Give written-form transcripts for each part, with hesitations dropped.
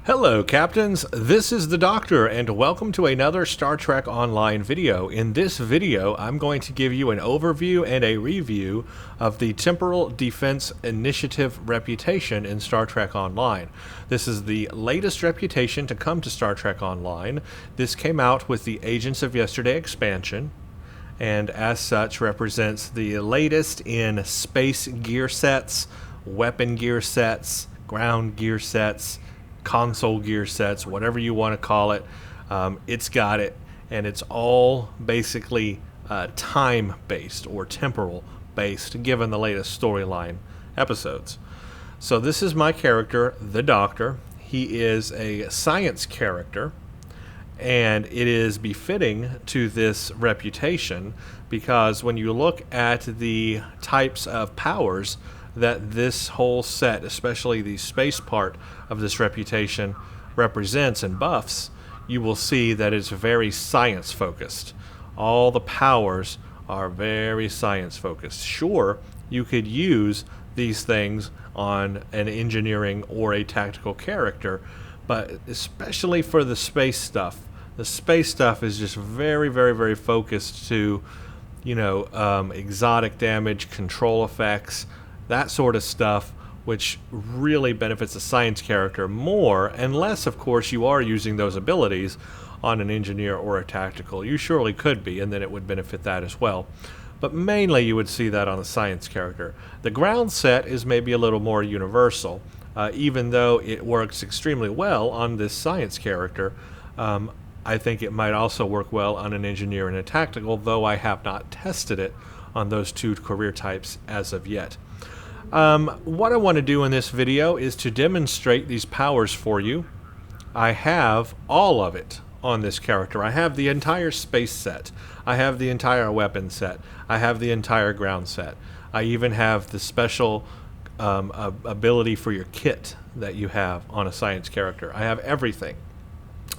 Hello, Captains. This is the Doctor, and welcome to another Star Trek Online video. In this video, I'm going to give you an overview and a review of the Temporal Defense Initiative Reputation in Star Trek Online. This is the latest reputation to come to Star Trek Online. This came out with the Agents of Yesterday expansion, and as such represents the latest in space gear sets, weapon gear sets, ground gear sets, console gear sets, whatever you want to call it. It's got it, and it's all basically time-based or temporal-based, given the latest storyline episodes. So this is my character, the Doctor. He is a science character, and it is befitting to this reputation because when you look at the types of powers that this whole set, especially the space part of this reputation, represents and buffs, you will see that it's very science focused. All the powers are very science focused. Sure, you could use these things on an engineering or a tactical character, but especially for the space stuff is just very, very, very focused to, exotic damage, control effects, that sort of stuff, which really benefits a science character more, unless, of course, you are using those abilities on an engineer or a tactical. You surely could be, and then it would benefit that as well. But mainly you would see that on a science character. The ground set is maybe a little more universal, even though it works extremely well on this science character. I think it might also work well on an engineer and a tactical, though I have not tested it on those two career types as of yet. What I want to do in this video is to demonstrate these powers for you. I have all of it on this character. I have the entire space set. I have the entire weapon set. I have the entire ground set. I even have the special ability for your kit that you have on a science character. I have everything.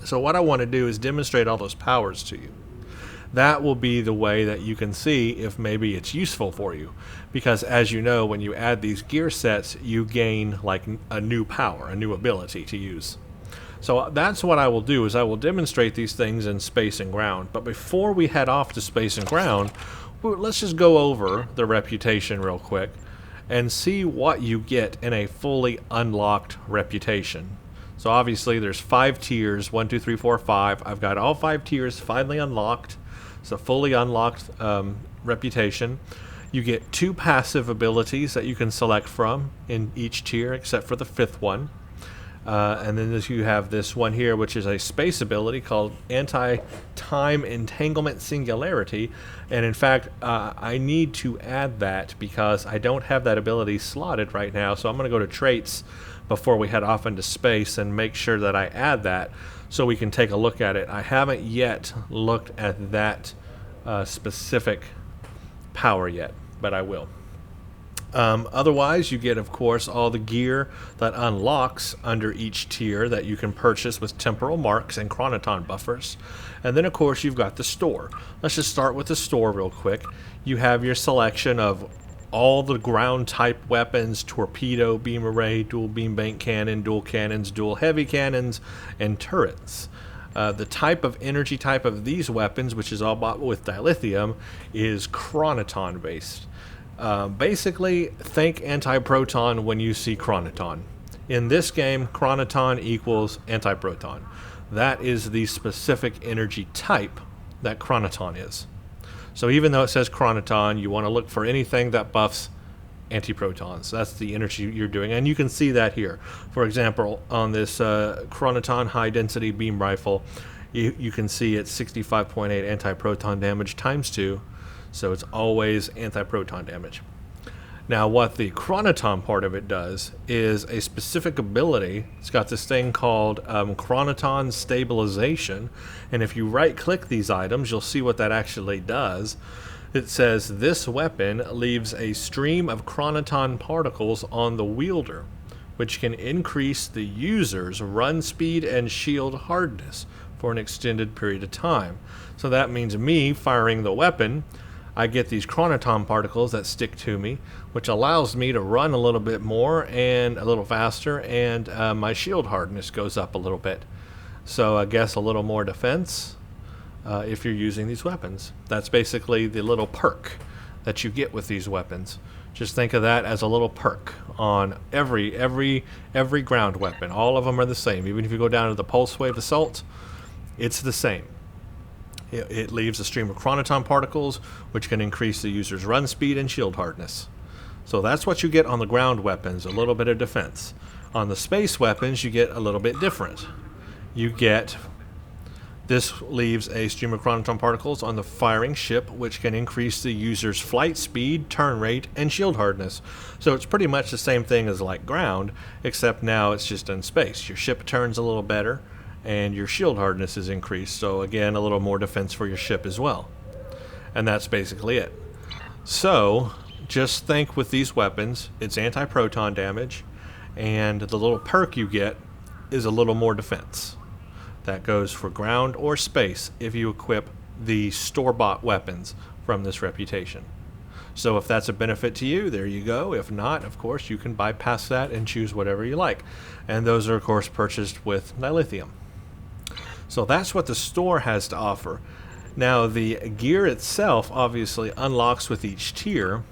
So what I want to do is demonstrate all those powers to you. That will be the way that you can see if maybe it's useful for you. Because as you know, when you add these gear sets, you gain like a new power, a new ability to use. So that's what I will do, is I will demonstrate these things in space and ground. But before we head off to space and ground, let's just go over the reputation real quick and see what you get in a fully unlocked reputation. So obviously there's 5 tiers, 1, 2, 3, 4, 5. I've got all 5 tiers finally unlocked. It's a fully unlocked reputation. You get 2 passive abilities that you can select from in each tier, except for the 5th one. And then you have this one here, which is a space ability called Anti-Time Entanglement Singularity. And in fact, I need to add that because I don't have that ability slotted right now. So I'm going to go to Traits before we head off into space and make sure that I add that so we can take a look at it. I haven't yet looked at that specific power yet, but I will. Otherwise, you get, of course, all the gear that unlocks under each tier that you can purchase with temporal marks and chronoton buffers. And then, of course, you've got the store. Let's just start with the store real quick. You have your selection of all the ground type weapons: torpedo, beam array, dual beam bank cannon, dual cannons, dual heavy cannons, and turrets. The type of energy type of these weapons, which is all bought with dilithium, is chronoton based. Basically, think antiproton when you see chronoton. In this game, chronoton equals antiproton. That is the specific energy type that chronoton is. So even though it says chronoton, you want to look for anything that buffs antiprotons. That's the energy you're doing, and you can see that here. For example, on this chronoton high density beam rifle, you can see it's 65.8 antiproton damage times 2, so it's always antiproton damage. Now what the chronoton part of it does is a specific ability. It's got this thing called chronoton stabilization, and if you right click these items, you'll see what that actually does. It says this weapon leaves a stream of chronoton particles on the wielder, which can increase the user's run speed and shield hardness for an extended period of time. So that means me firing the weapon, I get these chronoton particles that stick to me, which allows me to run a little bit more and a little faster, and my shield hardness goes up a little bit. So I guess a little more defense if you're using these weapons. That's basically the little perk that you get with these weapons. Just think of that as a little perk on every ground weapon. All of them are the same. Even if you go down to the pulse wave assault, it's the same. It leaves a stream of chronoton particles, which can increase the user's run speed and shield hardness. So that's what you get on the ground weapons, a little bit of defense. On the space weapons, you get a little bit different. This leaves a stream of chronoton particles on the firing ship, which can increase the user's flight speed, turn rate, and shield hardness. So it's pretty much the same thing as like ground, except now it's just in space. Your ship turns a little better, and your shield hardness is increased. So again, a little more defense for your ship as well. And that's basically it. So just think with these weapons, it's anti-proton damage, and the little perk you get is a little more defense. That goes for ground or space if you equip the store-bought weapons from this reputation. So if that's a benefit to you, there you go. If not, of course, you can bypass that and choose whatever you like. And those are, of course, purchased with dilithium. So that's what the store has to offer. Now, the gear itself obviously unlocks with each tier,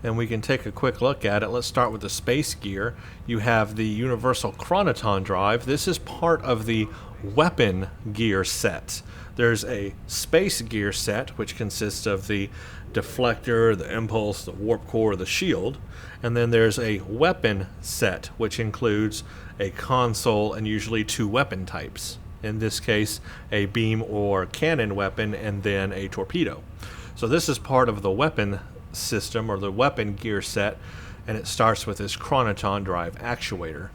and we can take a quick look at it. Let's start with the space gear. You have the universal chronoton drive. This is part of the weapon gear set. There's a space gear set, which consists of the deflector, the impulse, the warp core, the shield. And then there's a weapon set, which includes a console and usually 2 weapon types. In this case, a beam or cannon weapon and then a torpedo. So this is part of the weapon system or the weapon gear set, and it starts with this chronoton drive actuator.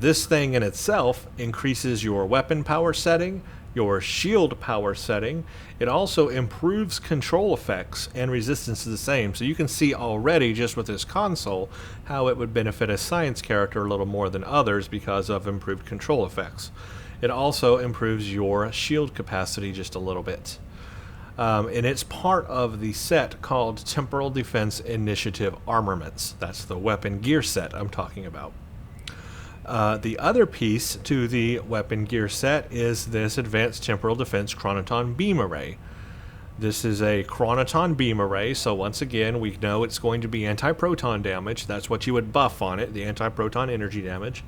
This thing in itself increases your weapon power setting, your shield power setting. It also improves control effects and resistance to the same. So you can see already just with this console how it would benefit a science character a little more than others because of improved control effects. It also improves your shield capacity just a little bit. And it's part of the set called Temporal Defense Initiative Armaments. That's the weapon gear set I'm talking about. The other piece to the weapon gear set is this Advanced Temporal Defense Chronoton Beam Array. This is a chronoton beam array, so once again we know it's going to be anti-proton damage. That's what you would buff on it, the anti-proton energy damage.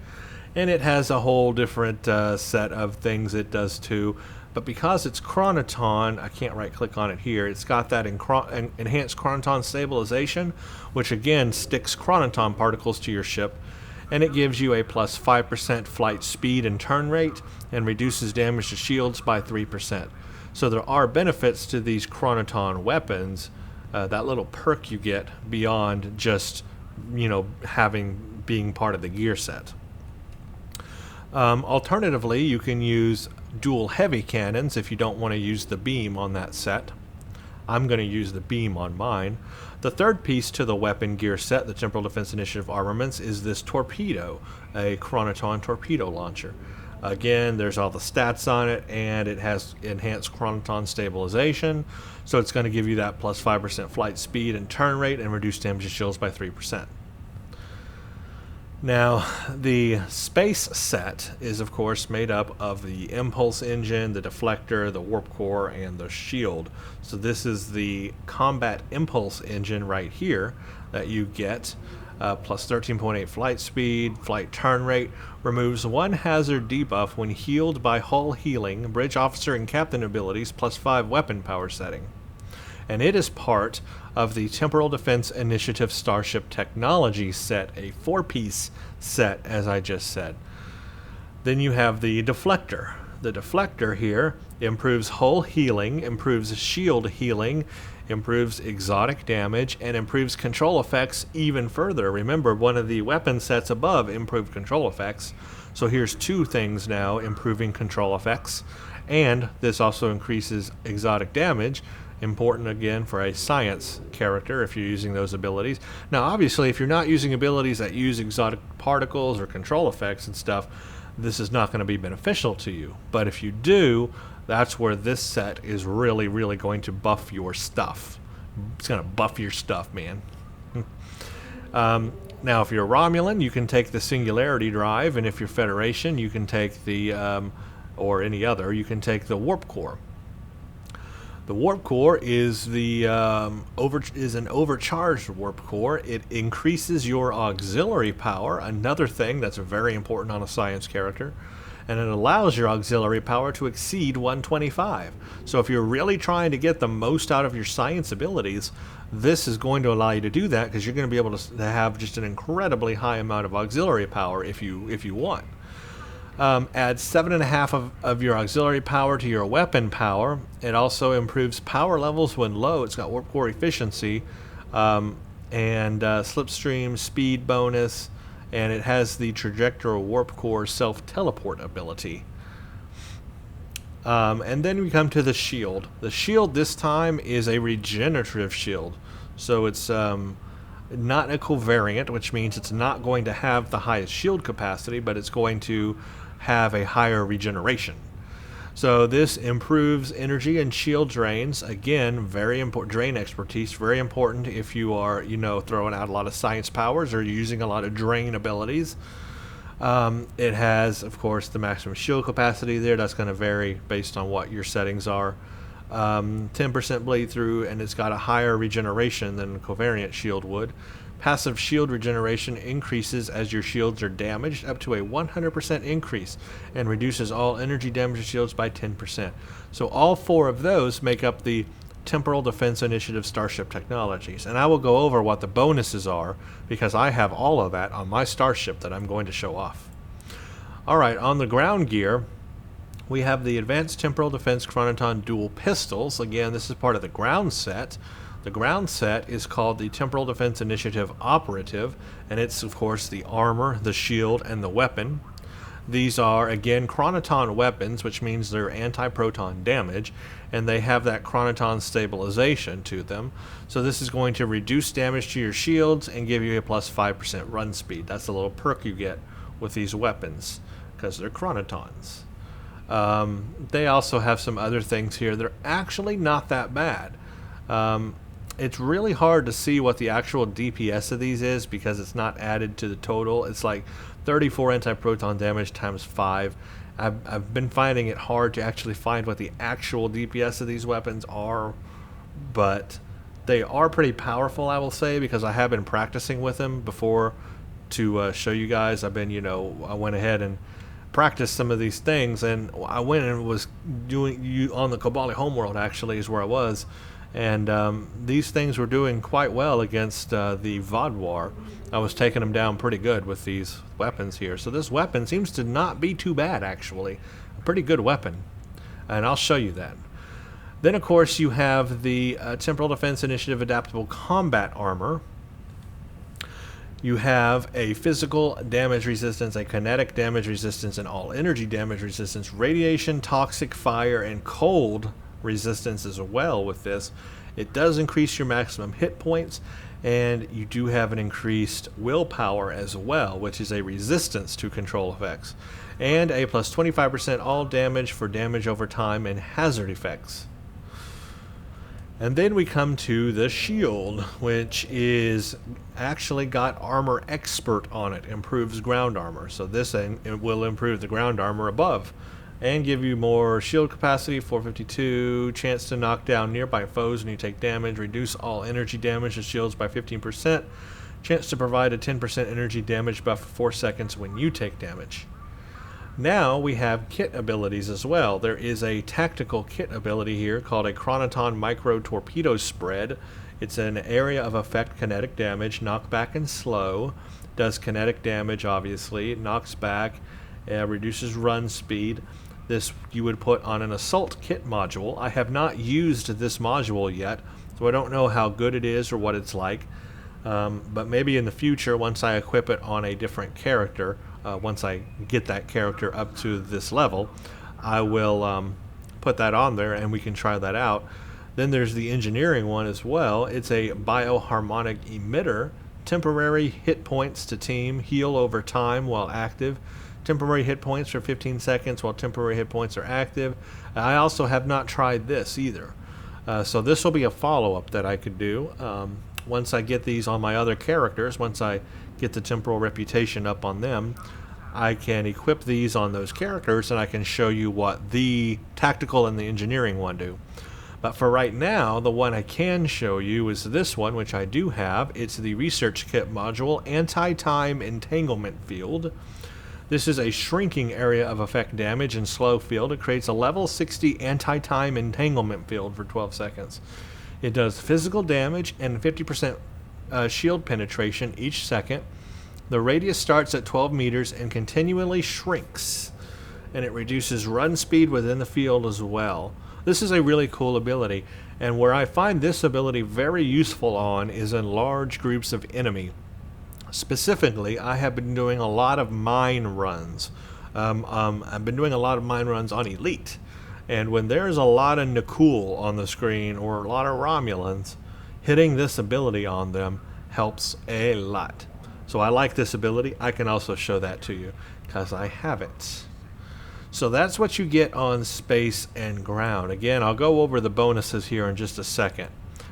And it has a whole different set of things it does too. But because it's chronoton, I can't right-click on it here, it's got that enhanced chronoton stabilization, which again sticks chronoton particles to your ship, and it gives you a plus 5% flight speed and turn rate, and reduces damage to shields by 3%. So there are benefits to these chronoton weapons, that little perk you get beyond just, being part of the gear set. Alternatively, you can use dual heavy cannons if you don't want to use the beam on that set. I'm going to use the beam on mine. The third piece to the weapon gear set, the Temporal Defense Initiative Armaments, is this torpedo, a chronoton torpedo launcher. Again, there's all the stats on it, and it has enhanced chronoton stabilization, so it's going to give you that plus 5% flight speed and turn rate and reduce damage to shields by 3%. Now, the space set is, of course, made up of the impulse engine, the deflector, the warp core, and the shield. So this is the combat impulse engine right here that you get, plus 13.8 flight speed, flight turn rate, removes 1 hazard debuff when healed by hull healing, bridge officer and captain abilities, plus 5 weapon power setting. And it is part of the Temporal Defense Initiative Starship Technology set, a 4-piece set, as I just said. Then you have the deflector. The deflector here improves hull healing, improves shield healing, improves exotic damage, and improves control effects even further. Remember, one of the weapon sets above improved control effects. So here's 2 things now improving control effects. And this also increases exotic damage, important again for a science character if you're using those abilities. Now obviously if you're not using abilities that use exotic particles or control effects and stuff, this is not going to be beneficial to you. But if you do, That's where this set is really, really going to buff your stuff. It's going to buff your stuff, man. Now, if you're Romulan, you can take the Singularity Drive, and if you're Federation, you can take the, or any other, you can take the Warp Core. The Warp Core is an overcharged Warp Core. It increases your auxiliary power, another thing that's very important on a science character, and it allows your auxiliary power to exceed 125. So if you're really trying to get the most out of your science abilities, this is going to allow you to do that, because you're going to be able to have just an incredibly high amount of auxiliary power if you want. Add 7.5 of your auxiliary power to your weapon power. It also improves power levels when low. It's got Warp Core efficiency and slipstream speed bonus, and it has the Trajectory Warp Core self-teleport ability. And then we come to the shield. The shield this time is a regenerative shield. So it's not a covariant, which means it's not going to have the highest shield capacity, but it's going to have a higher regeneration. So this improves energy and shield drains. Again, very important. Drain expertise, very important if you are, throwing out a lot of science powers or using a lot of drain abilities. It has, of course, the maximum shield capacity there. That's going to vary based on what your settings are. 10% bleed through, and it's got a higher regeneration than a covariant shield would. Passive shield regeneration increases as your shields are damaged, up to a 100% increase, and reduces all energy damage shields by 10%. So all 4 of those make up the Temporal Defense Initiative Starship technologies. And I will go over what the bonuses are, because I have all of that on my starship that I'm going to show off. Alright, on the ground gear, we have the Advanced Temporal Defense Chronoton Dual Pistols. Again, this is part of the ground set. The ground set is called the Temporal Defense Initiative Operative, and it's, of course, the armor, the shield, and the weapon. These are, again, chronoton weapons, which means they're anti-proton damage, and they have that chronoton stabilization to them. So this is going to reduce damage to your shields and give you a plus 5% run speed. That's the little perk you get with these weapons, because they're chronotons. They also have some other things here. They're actually not that bad. It's really hard to see what the actual DPS of these is, because it's not added to the total. It's like 34 anti-proton damage times 5. I've been finding it hard to actually find what the actual DPS of these weapons are, but they are pretty powerful, I will say, because I have been practicing with them before to show you guys. I went ahead and practiced some of these things, and I went and was doing on the Kobali homeworld, actually, is where I was. And these things were doing quite well against the Vodwar. I was taking them down pretty good with these weapons here. So this weapon seems to not be too bad, actually. A pretty good weapon. And I'll show you that. Then, of course, you have the Temporal Defense Initiative Adaptable Combat Armor. You have a physical damage resistance, a kinetic damage resistance, and all energy damage resistance, radiation, toxic, fire, and cold resistance as well with this. It does increase your maximum hit points, and you do have an increased willpower as well, which is a resistance to control effects, and a plus 25% all damage for damage over time and hazard effects. And then we come to the shield, which is actually got Armor Expert on it, improves ground armor. So this it will improve the ground armor above and give you more shield capacity, 452, chance to knock down nearby foes when you take damage, reduce all energy damage to shields by 15%, chance to provide a 10% energy damage buff for 4 seconds when you take damage. Now we have kit abilities as well. There is a tactical kit ability here called a Chronoton Micro Torpedo Spread. It's an area of effect kinetic damage, knockback and slow. Does kinetic damage, obviously. It knocks back, reduces run speed. This you would put on an assault kit module. I have not used this module yet, so I don't know how good it is or what it's like. But maybe in the future, once I equip it on a different character, once I get that character up to this level, I will put that on there and we can try that out. Then there's the engineering one as well. It's a bioharmonic emitter, temporary hit points to team, heal over time while active, temporary hit points for 15 seconds while temporary hit points are active. I also have not tried this either. So this will be a follow-up that I could do once I get these on my other characters. Once I get the temporal reputation up on them, I can equip these on those characters, and I can show you what the tactical and the engineering one do. But for right now, the one I can show you is this one, which I do have. It's the Research Kit module, Anti-Time Entanglement Field. This is a shrinking area of effect damage and slow field. It creates a level 60 anti-time entanglement field for 12 seconds. It does physical damage and 50% shield penetration each second. The radius starts at 12 meters and continually shrinks. And it reduces run speed within the field as well. This is a really cool ability, and where I find this ability very useful on is in large groups of enemy. Specifically, I have been doing a lot of mine runs. I've been doing a lot of mine runs on Elite, and when there's a lot of Nakul on the screen or a lot of Romulans, hitting this ability on them helps a lot. So I like this ability. I can also show that to you because I have it. So that's what you get on space and ground. Again, I'll go over the bonuses here in just a second.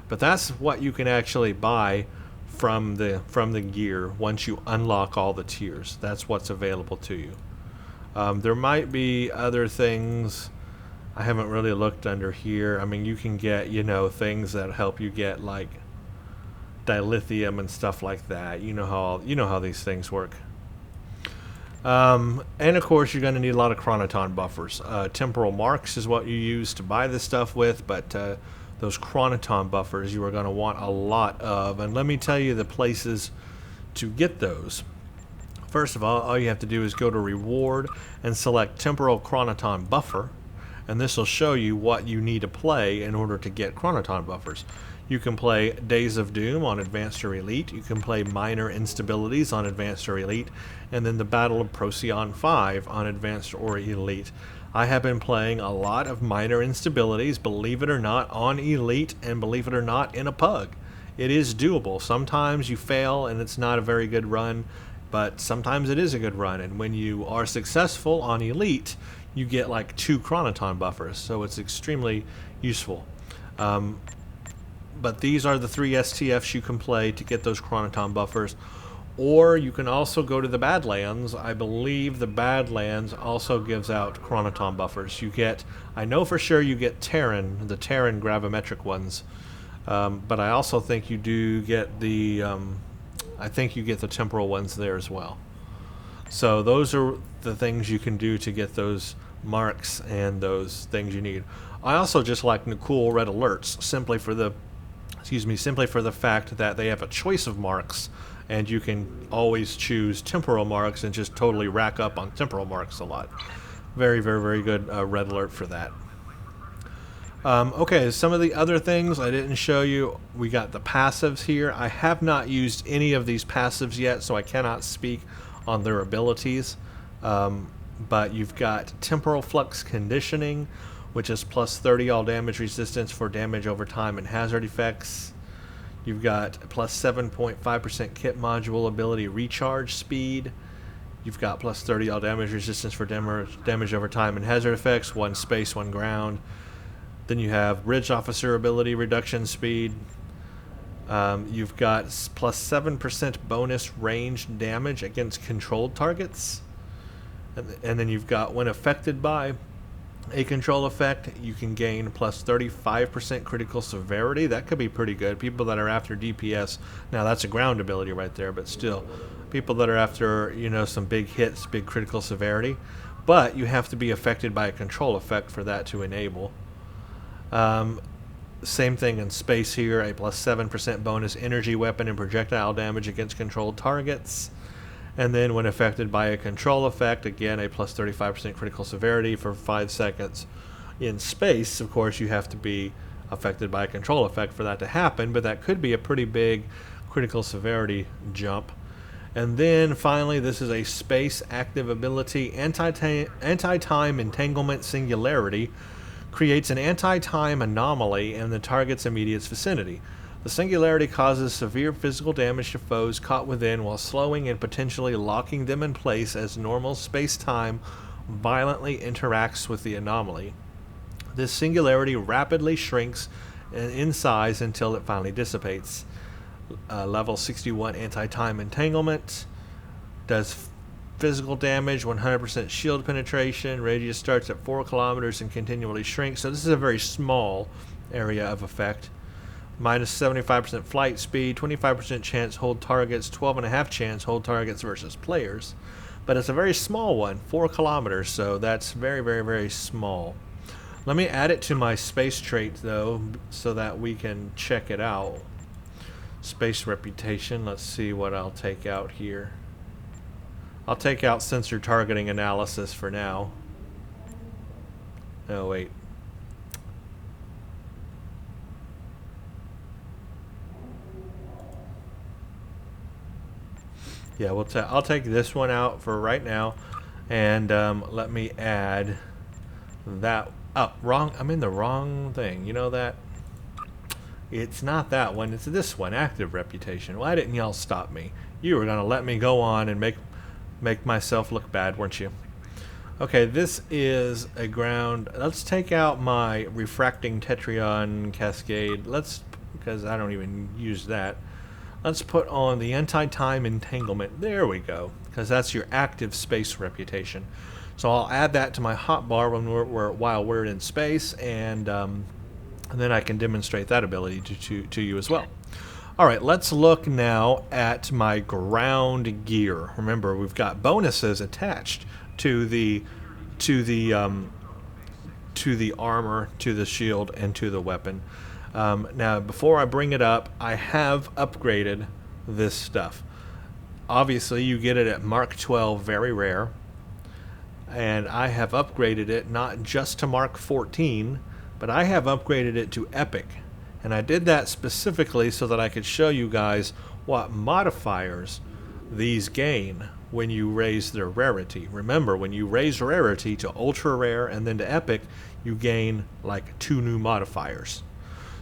But that's what you can actually buy from the gear once you unlock all the tiers. That's what's available to you. There might be other things. I haven't really looked under here. I mean, you can get, things that help you get like dilithium and stuff like that. You know how these things work. And of course, you're going to need a lot of chronoton buffers. Temporal marks is what you use to buy this stuff with, but those chronoton buffers you are going to want a lot of. And let me tell you the places to get those. First of all you have to do is go to reward and select temporal chronoton buffer, and this will show you what you need to play in order to get chronoton buffers. You can play Days of Doom on Advanced or Elite. You can play Minor Instabilities on Advanced or Elite. And then the Battle of Procyon 5 on Advanced or Elite. I have been playing a lot of Minor Instabilities, believe it or not, on Elite, and believe it or not, in a pug. It is doable. Sometimes you fail and it's not a very good run, but sometimes it is a good run. And when you are successful on Elite, you get like 2 chronoton buffers. So it's extremely useful. But these are the 3 STFs you can play to get those chronoton buffers. Or you can also go to the Badlands. I believe the Badlands also gives out chronoton buffers. I know for sure you get the Terran gravimetric ones. But I also think you do get the temporal ones there as well. So those are the things you can do to get those marks and those things you need. I also just like Nakul red alerts simply for the fact that they have a choice of marks, and you can always choose temporal marks and just totally rack up on temporal marks a lot. Very, very, very good red alert for that. Okay, some of the other things I didn't show you. We got the passives here. I have not used any of these passives yet, so I cannot speak on their abilities. But you've got Temporal Flux Conditioning, which is plus 30 all damage resistance for damage over time and hazard effects. You've got plus 7.5% kit module ability recharge speed. You've got plus 30 all damage resistance for damage over time and hazard effects, 1 space, 1 ground. Then you have Bridge Officer ability reduction speed. You've got plus 7% bonus range damage against controlled targets. And then you've got when affected by a control effect, you can gain plus 35% critical severity. That could be pretty good. People that are after DPS, now that's a ground ability right there, but still, people that are after, some big hits, big critical severity. But you have to be affected by a control effect for that to enable. Same thing in space here, a plus 7% bonus energy weapon and projectile damage against controlled targets. And then when affected by a control effect, again, a plus 35% critical severity for 5 seconds. In space, of course, you have to be affected by a control effect for that to happen, but that could be a pretty big critical severity jump. And then finally, this is a space active ability, Anti-Time Entanglement Singularity. Creates an anti-time anomaly in the target's immediate vicinity. The singularity causes severe physical damage to foes caught within while slowing and potentially locking them in place as normal space-time violently interacts with the anomaly. This singularity rapidly shrinks in size until it finally dissipates. Level 61 anti-time entanglement does physical damage, 100% shield penetration. Radius starts at 4 kilometers and continually shrinks. So this is a very small area of effect. Minus 75% flight speed, 25% chance hold targets, 12.5 chance hold targets versus players. But it's a very small one, 4 kilometers, so that's very, very, very small. Let me add it to my space trait, though, so that we can check it out. Space reputation, let's see what I'll take out here. I'll take out sensor targeting analysis for now. Oh, wait. Yeah, I'll take this one out for right now, and let me add that. Oh, wrong. I'm in the wrong thing. You know that? It's not that one. It's this one. Active reputation. Why didn't y'all stop me? You were gonna let me go on and make myself look bad, weren't you? Okay, this is a ground. Let's take out my refracting tetryon cascade. Because I don't even use that. Let's put on the anti-time entanglement. There we go, because that's your active space reputation. So I'll add that to my hotbar while we're in space, and then I can demonstrate that ability to you as well. All right, let's look now at my ground gear. Remember, we've got bonuses attached to the armor, to the shield, and to the weapon. Now, before I bring it up, I have upgraded this stuff. Obviously, you get it at Mark 12, very rare. And I have upgraded it not just to Mark 14, but I have upgraded it to Epic. And I did that specifically so that I could show you guys what modifiers these gain when you raise their rarity. Remember, when you raise rarity to ultra rare and then to epic, you gain like 2 new modifiers.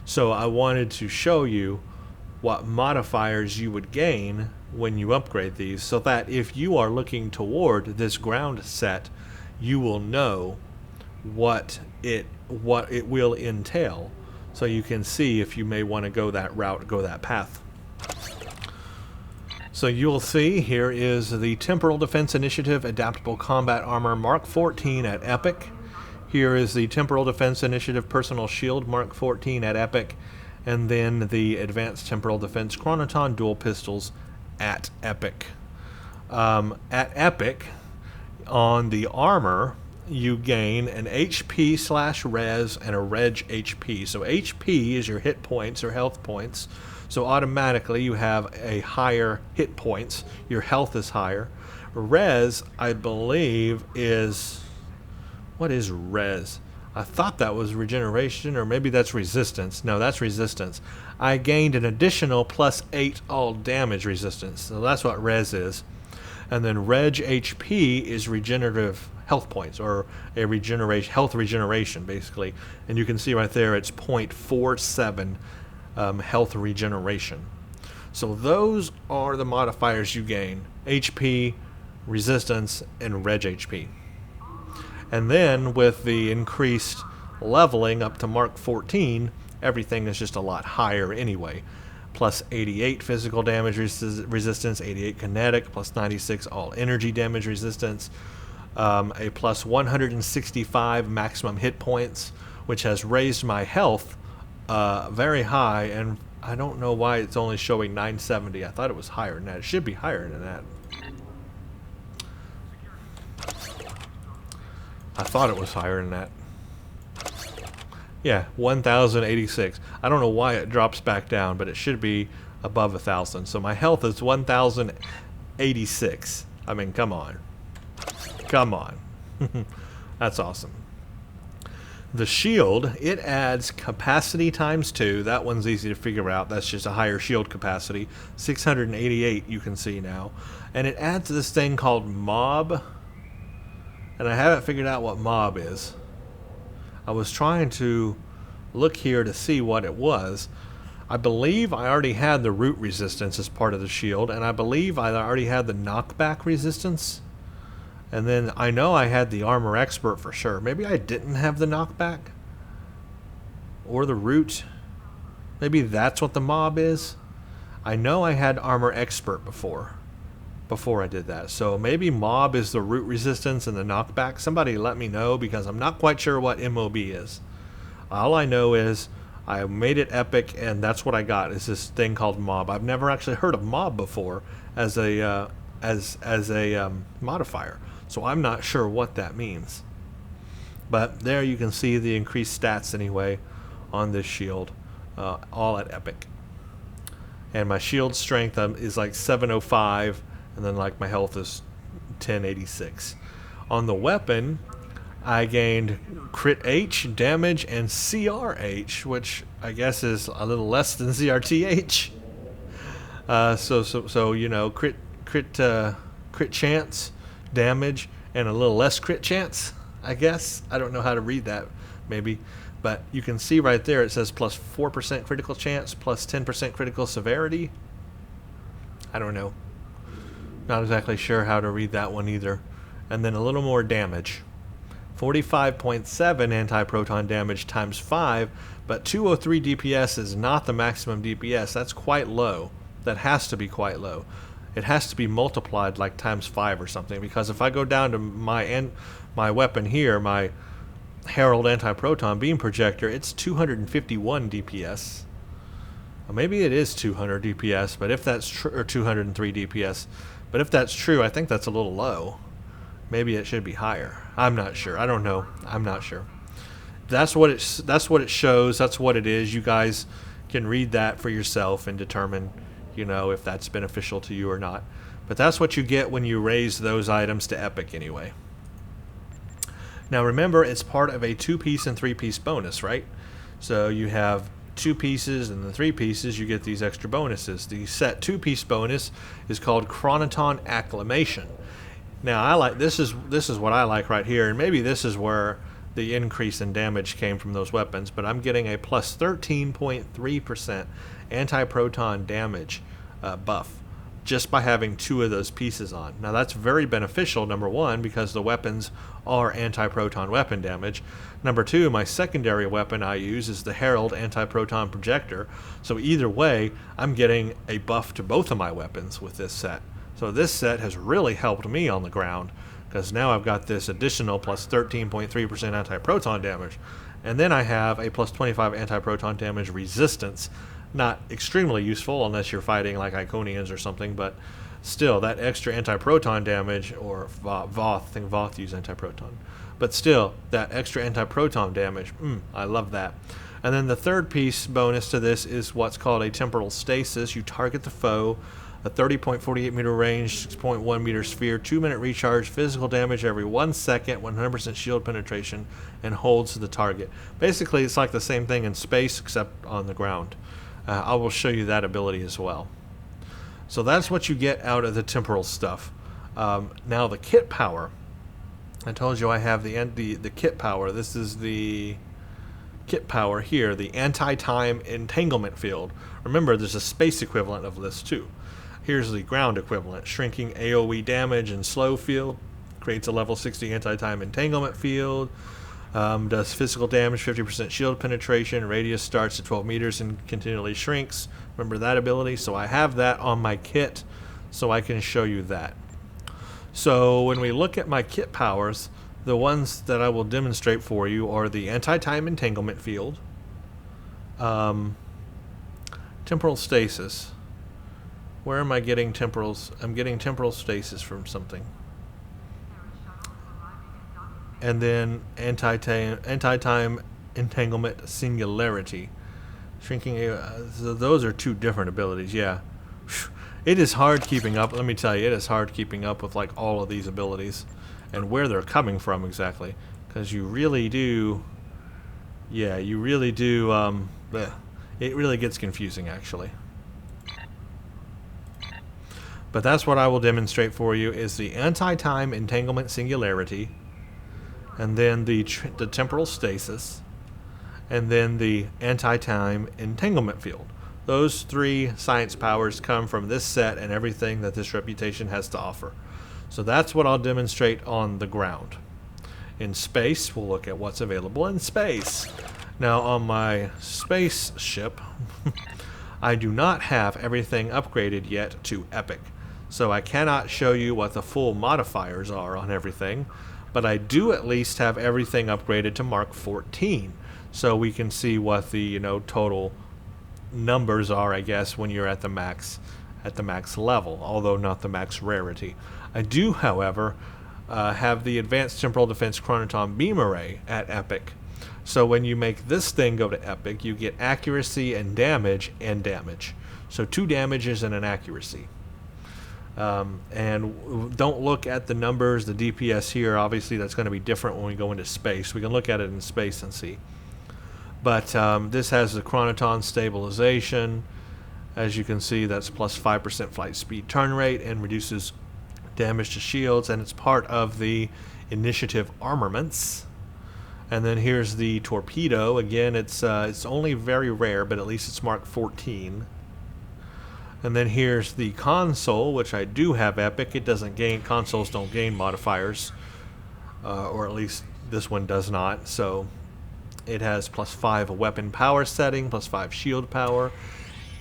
So I wanted to show you what modifiers you would gain when you upgrade these, so that if you are looking toward this ground set, you will know what it will entail, so you can see if you may want to go that route, go that path. So you'll see here is the Temporal Defense Initiative Adaptable Combat Armor Mark 14 at Epic. Here is the Temporal Defense Initiative Personal Shield Mark 14 at Epic. And then the Advanced Temporal Defense Chronoton Dual Pistols at Epic. At Epic, on the armor, you gain an HP/res and a reg HP. So HP is your hit points or health points. So automatically you have a higher hit points. Your health is higher. Res, I believe, is... What is res? I thought that was regeneration, or maybe that's resistance. No, that's resistance. I gained an additional +8 all damage resistance. So that's what res is. And then reg HP is regenerative health points, or a health regeneration, basically. And you can see right there it's 0.47 health regeneration. So those are the modifiers you gain: HP, resistance, and reg HP. And then with the increased leveling up to Mark 14, everything is just a lot higher anyway. Plus 88 physical damage resistance, 88 kinetic, plus 96 all energy damage resistance, a plus 165 maximum hit points, which has raised my health very high, and I don't know why it's only showing 970. I thought it was higher than that. It should be higher than that. I thought it was higher than that. Yeah, 1,086. I don't know why it drops back down, but it should be above 1,000. So my health is 1,086. I mean, come on. Come on. That's awesome. The shield, it adds capacity ×2. That one's easy to figure out. That's just a higher shield capacity. 688 you can see now. And it adds this thing called mob. And I haven't figured out what mob is. I was trying to look here to see what it was. I believe I already had the root resistance as part of the shield, and I believe I already had the knockback resistance. And then I know I had the armor expert for sure. Maybe I didn't have the knockback or the root. Maybe that's what the mob is. I know I had armor expert before I did that. So maybe mob is the root resistance and the knockback. Somebody let me know, because I'm not quite sure what MOB is. All I know is I made it epic, and that's what I got, is this thing called mob. I've never actually heard of mob before as a modifier, so I'm not sure what that means. But there you can see the increased stats anyway on this shield, all at epic. And my shield strength is like 705, and then like my health is 1086. On the weapon, I gained crit H, damage, and CRH, which I guess is a little less than CRTH. So you know, crit chance, damage, and a little less crit chance, I guess. I don't know how to read that, maybe. But you can see right there it says plus 4% critical chance, plus 10% critical severity. I don't know. Not exactly sure how to read that one either. And then a little more damage. 45.7 anti-proton damage times 5, but 203 DPS is not the maximum DPS. That's quite low. That has to be quite low. It has to be multiplied like times 5 or something, because if I go down to my weapon here, my Herald anti-proton beam projector, it's 251 DPS. Well, maybe it is 200 DPS, but if that's true, or 203 DPS, but if that's true, I think that's a little low. Maybe it should be higher. I'm not sure. I don't know. I'm not sure. That's what it shows. That's what it is. You guys can read that for yourself and determine, you know, if that's beneficial to you or not. But that's what you get when you raise those items to epic anyway. Now remember, it's part of a 2-piece and 3-piece bonus, right? So you have 2 pieces and the 3 pieces, you get these extra bonuses. The set 2-piece bonus is called Chronoton Acclamation. Now I like this is what I like right here, and maybe this is where the increase in damage came from those weapons, but I'm getting a plus 13.3% anti-proton damage buff just by having 2 of those pieces on. Now that's very beneficial, number 1, because the weapons are anti-proton weapon damage. Number 2, my secondary weapon I use is the Herald anti-proton projector, so either way I'm getting a buff to both of my weapons with this set. So this set has really helped me on the ground, because now I've got this additional plus 13.3% anti-proton damage, and then I have a plus 25 anti-proton damage resistance. Not extremely useful unless you're fighting like Iconians or something, but still, that extra anti-proton damage, or Voth, I think Voth use anti-proton, but still, that extra anti-proton damage, I love that. And then the 3rd piece bonus to this is what's called a Temporal Stasis. You target the foe, a 30.48 meter range, 6.1 meter sphere, 2-minute recharge, physical damage every 1 second, 100% shield penetration, and holds the target. Basically, it's like the same thing in space, except on the ground. I will show you that ability as well. So that's what you get out of the temporal stuff. Now the kit power. I told you I have the kit power. This is the kit power here, the anti-time entanglement field. Remember, there's a space equivalent of this too. Here's the ground equivalent. Shrinking AoE damage and slow field. Creates a level 60 anti-time entanglement field. Does physical damage, 50% shield penetration. Radius starts at 12 meters and continually shrinks. Remember that ability? So I have that on my kit, so I can show you that. So when we look at my kit powers, the ones that I will demonstrate for you are the anti-time entanglement field, temporal stasis. Where am I getting temporals? I'm getting temporal stasis from something. And then anti-time entanglement singularity. Shrinking, so those are 2 different abilities, yeah. It is hard keeping up, let me tell you, it is hard keeping up with like all of these abilities and where they're coming from exactly. Because you really do, yeah, you really do, it really gets confusing actually. But that's what I will demonstrate for you is the anti-time entanglement singularity, and then the temporal stasis, and then the anti-time entanglement field. Those 3 science powers come from this set and everything that this reputation has to offer. So that's what I'll demonstrate on the ground. In space, we'll look at what's available in space. Now, on my spaceship, I do not have everything upgraded yet to Epic. So I cannot show you what the full modifiers are on everything, but I do at least have everything upgraded to Mark 14. So we can see what the total numbers are, I guess, when you're at the max level, although not the max rarity. I do, however, have the Advanced Temporal Defense Chronoton Beam Array at Epic. So when you make this thing go to Epic, you get accuracy and damage. So 2 damages and an accuracy. And don't look at the numbers, the DPS here. Obviously, that's going to be different when we go into space. We can look at it in space and see. But this has the Chronoton stabilization. As you can see, that's plus 5% flight speed turn rate and reduces damage to shields, and it's part of the initiative armaments. And then here's the torpedo. Again, it's only very rare, but at least it's Mark 14. And then here's the console, which I do have Epic. It doesn't gain, consoles don't gain modifiers, or at least this one does not. So it has plus 5 weapon power setting, plus 5 shield power,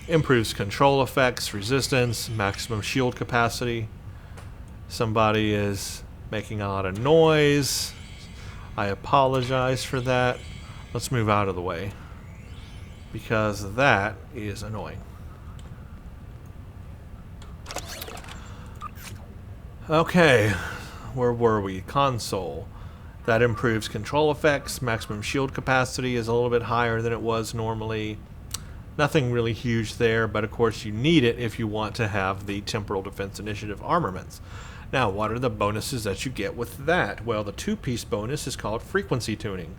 improves control effects, resistance, maximum shield capacity. Somebody is making a lot of noise. I apologize for that. Let's move out of the way, because that is annoying. Okay, where were we? Console. That improves control effects. Maximum shield capacity is a little bit higher than it was normally. Nothing really huge there, but of course you need it if you want to have the Temporal Defense Initiative armaments. Now, what are the bonuses that you get with that? Well, the 2-piece bonus is called Frequency Tuning,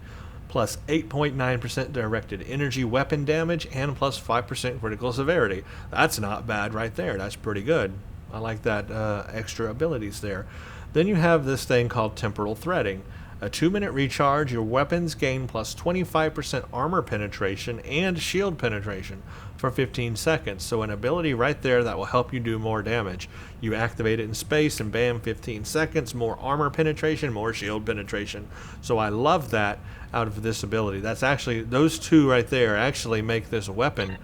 plus 8.9% directed energy weapon damage and plus 5% critical severity. That's not bad right there. That's pretty good. I like that extra abilities there. Then you have this thing called Temporal Threading. A 2-minute recharge, your weapons gain plus 25% armor penetration and shield penetration for 15 seconds. So an ability right there that will help you do more damage. You activate it in space and bam, 15 seconds, more armor penetration, more shield penetration. So I love that out of this ability. That's actually, those 2 right there actually make this weapon,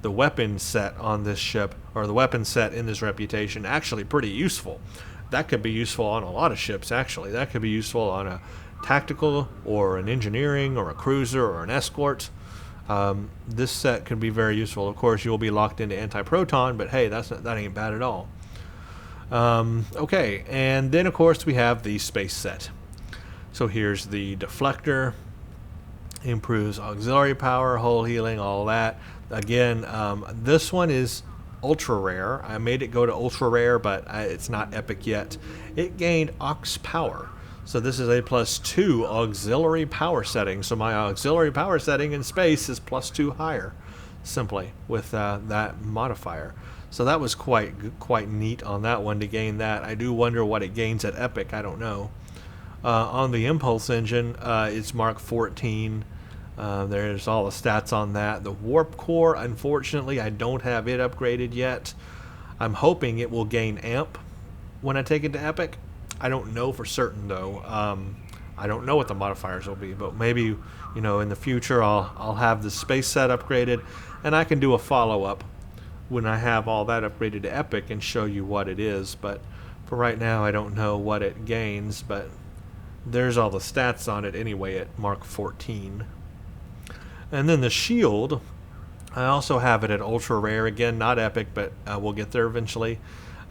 the weapon set on this ship, or the weapon set in this reputation, actually pretty useful. That could be useful on a lot of ships, actually. That could be useful on a tactical or an engineering or a cruiser or an escort. This set could be very useful. Of course, you'll be locked into anti-proton, but hey, that ain't bad at all. Okay, and then of course we have the space set. So here's the deflector. Improves auxiliary power, hull healing, all that. Again, this one is ultra rare. I made it go to ultra rare, but it's not epic yet. It gained aux power. So this is a +2 auxiliary power setting. So my auxiliary power setting in space is +2 higher, simply with that modifier. So that was quite neat on that one to gain that. I do wonder what it gains at epic. I don't know. On the impulse engine, it's Mark 14. There's all the stats on that. The warp core, unfortunately, I don't have it upgraded yet. I'm hoping it will gain amp when I take it to epic. I don't know for certain though. I don't know what the modifiers will be, but maybe in the future I'll have the space set upgraded, and I can do a follow-up when I have all that upgraded to epic and show you what it is. But for right now, I don't know what it gains, but there's all the stats on it anyway at Mark 14. And then the shield, I also have it at ultra rare. Again, not epic, but we'll get there eventually.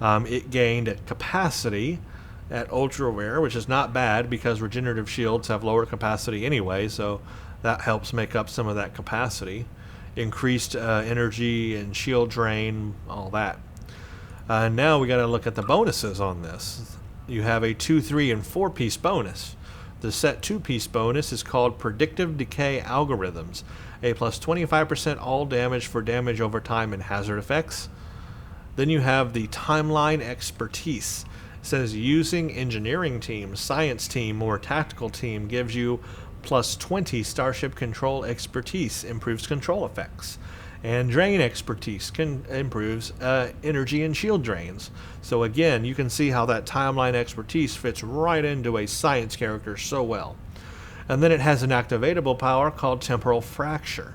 It gained a capacity at ultra rare, which is not bad because regenerative shields have lower capacity anyway, so that helps make up some of that capacity. Increased energy and shield drain, all that. Now we got to look at the bonuses on this. You have a 2, 3, and 4-piece bonus. The set 2-piece bonus is called Predictive Decay Algorithms, a plus 25% all damage for damage over time and hazard effects. Then you have the Timeline Expertise. It says using engineering team, science team, or tactical team gives you plus 20 starship control expertise, improves control effects. And drain expertise improves energy and shield drains. So again, you can see how that timeline expertise fits right into a science character so well. And then it has an activatable power called Temporal Fracture,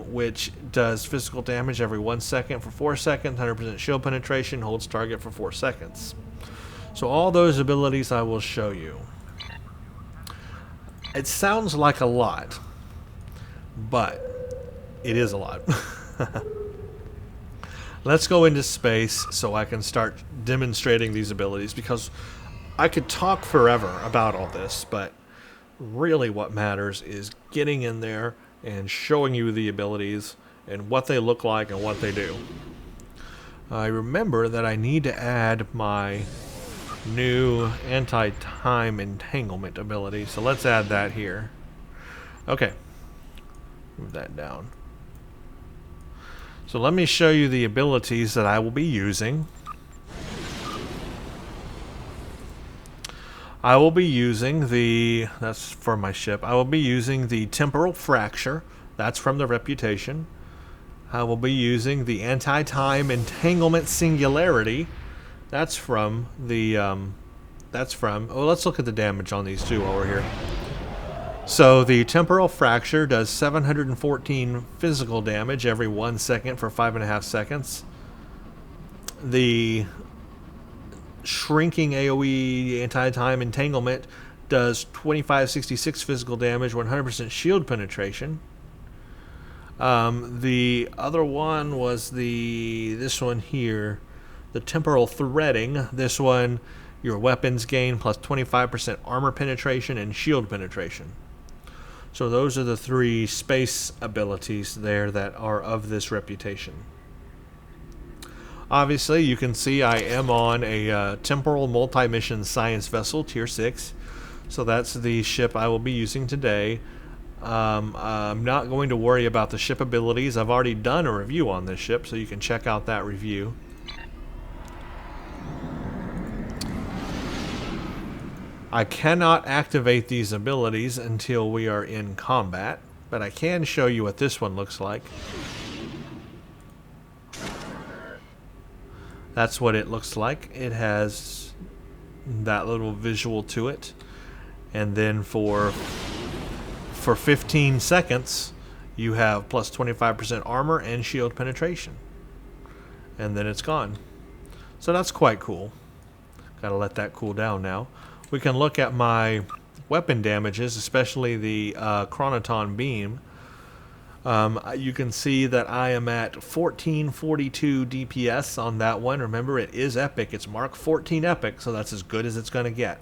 which does physical damage every 1 second for 4 seconds, 100% shield penetration, holds target for 4 seconds. So all those abilities I will show you. It sounds like a lot, but it is a lot. Let's go into space so I can start demonstrating these abilities, because I could talk forever about all this, but really what matters is getting in there and showing you the abilities and what they look like and what they do. I remember that I need to add my new anti-time entanglement ability, so let's add that here. Okay, move that down. So let me show you the abilities that I will be using. I will be using the, that's for my ship, I will be using the Temporal Fracture, that's from the Reputation. I will be using the Anti-Time Entanglement Singularity, that's from the, oh, let's look at the damage on these two while we're here. So the Temporal Fracture does 714 physical damage every 1 second for 5.5 seconds. The Shrinking AoE Anti-Time Entanglement does 2566 physical damage, 100% shield penetration. The other one was this one here, the Temporal Threading. This one, your weapons gain plus 25% armor penetration and shield penetration. So those are the 3 space abilities there that are of this Reputation. Obviously, you can see I am on a Temporal Multi-Mission Science Vessel, Tier 6. So that's the ship I will be using today. I'm not going to worry about the ship abilities. I've already done a review on this ship, so you can check out that review. I cannot activate these abilities until we are in combat, but I can show you what this one looks like. That's what it looks like. It has that little visual to it. And then for 15 seconds, you have plus 25% armor and shield penetration. And then it's gone. So that's quite cool. Gotta let that cool down now. We can look at my weapon damages, especially the Chronoton Beam. You can see that I am at 1442 DPS on that one. Remember, it is epic. It's Mark 14 epic, so that's as good as it's going to get.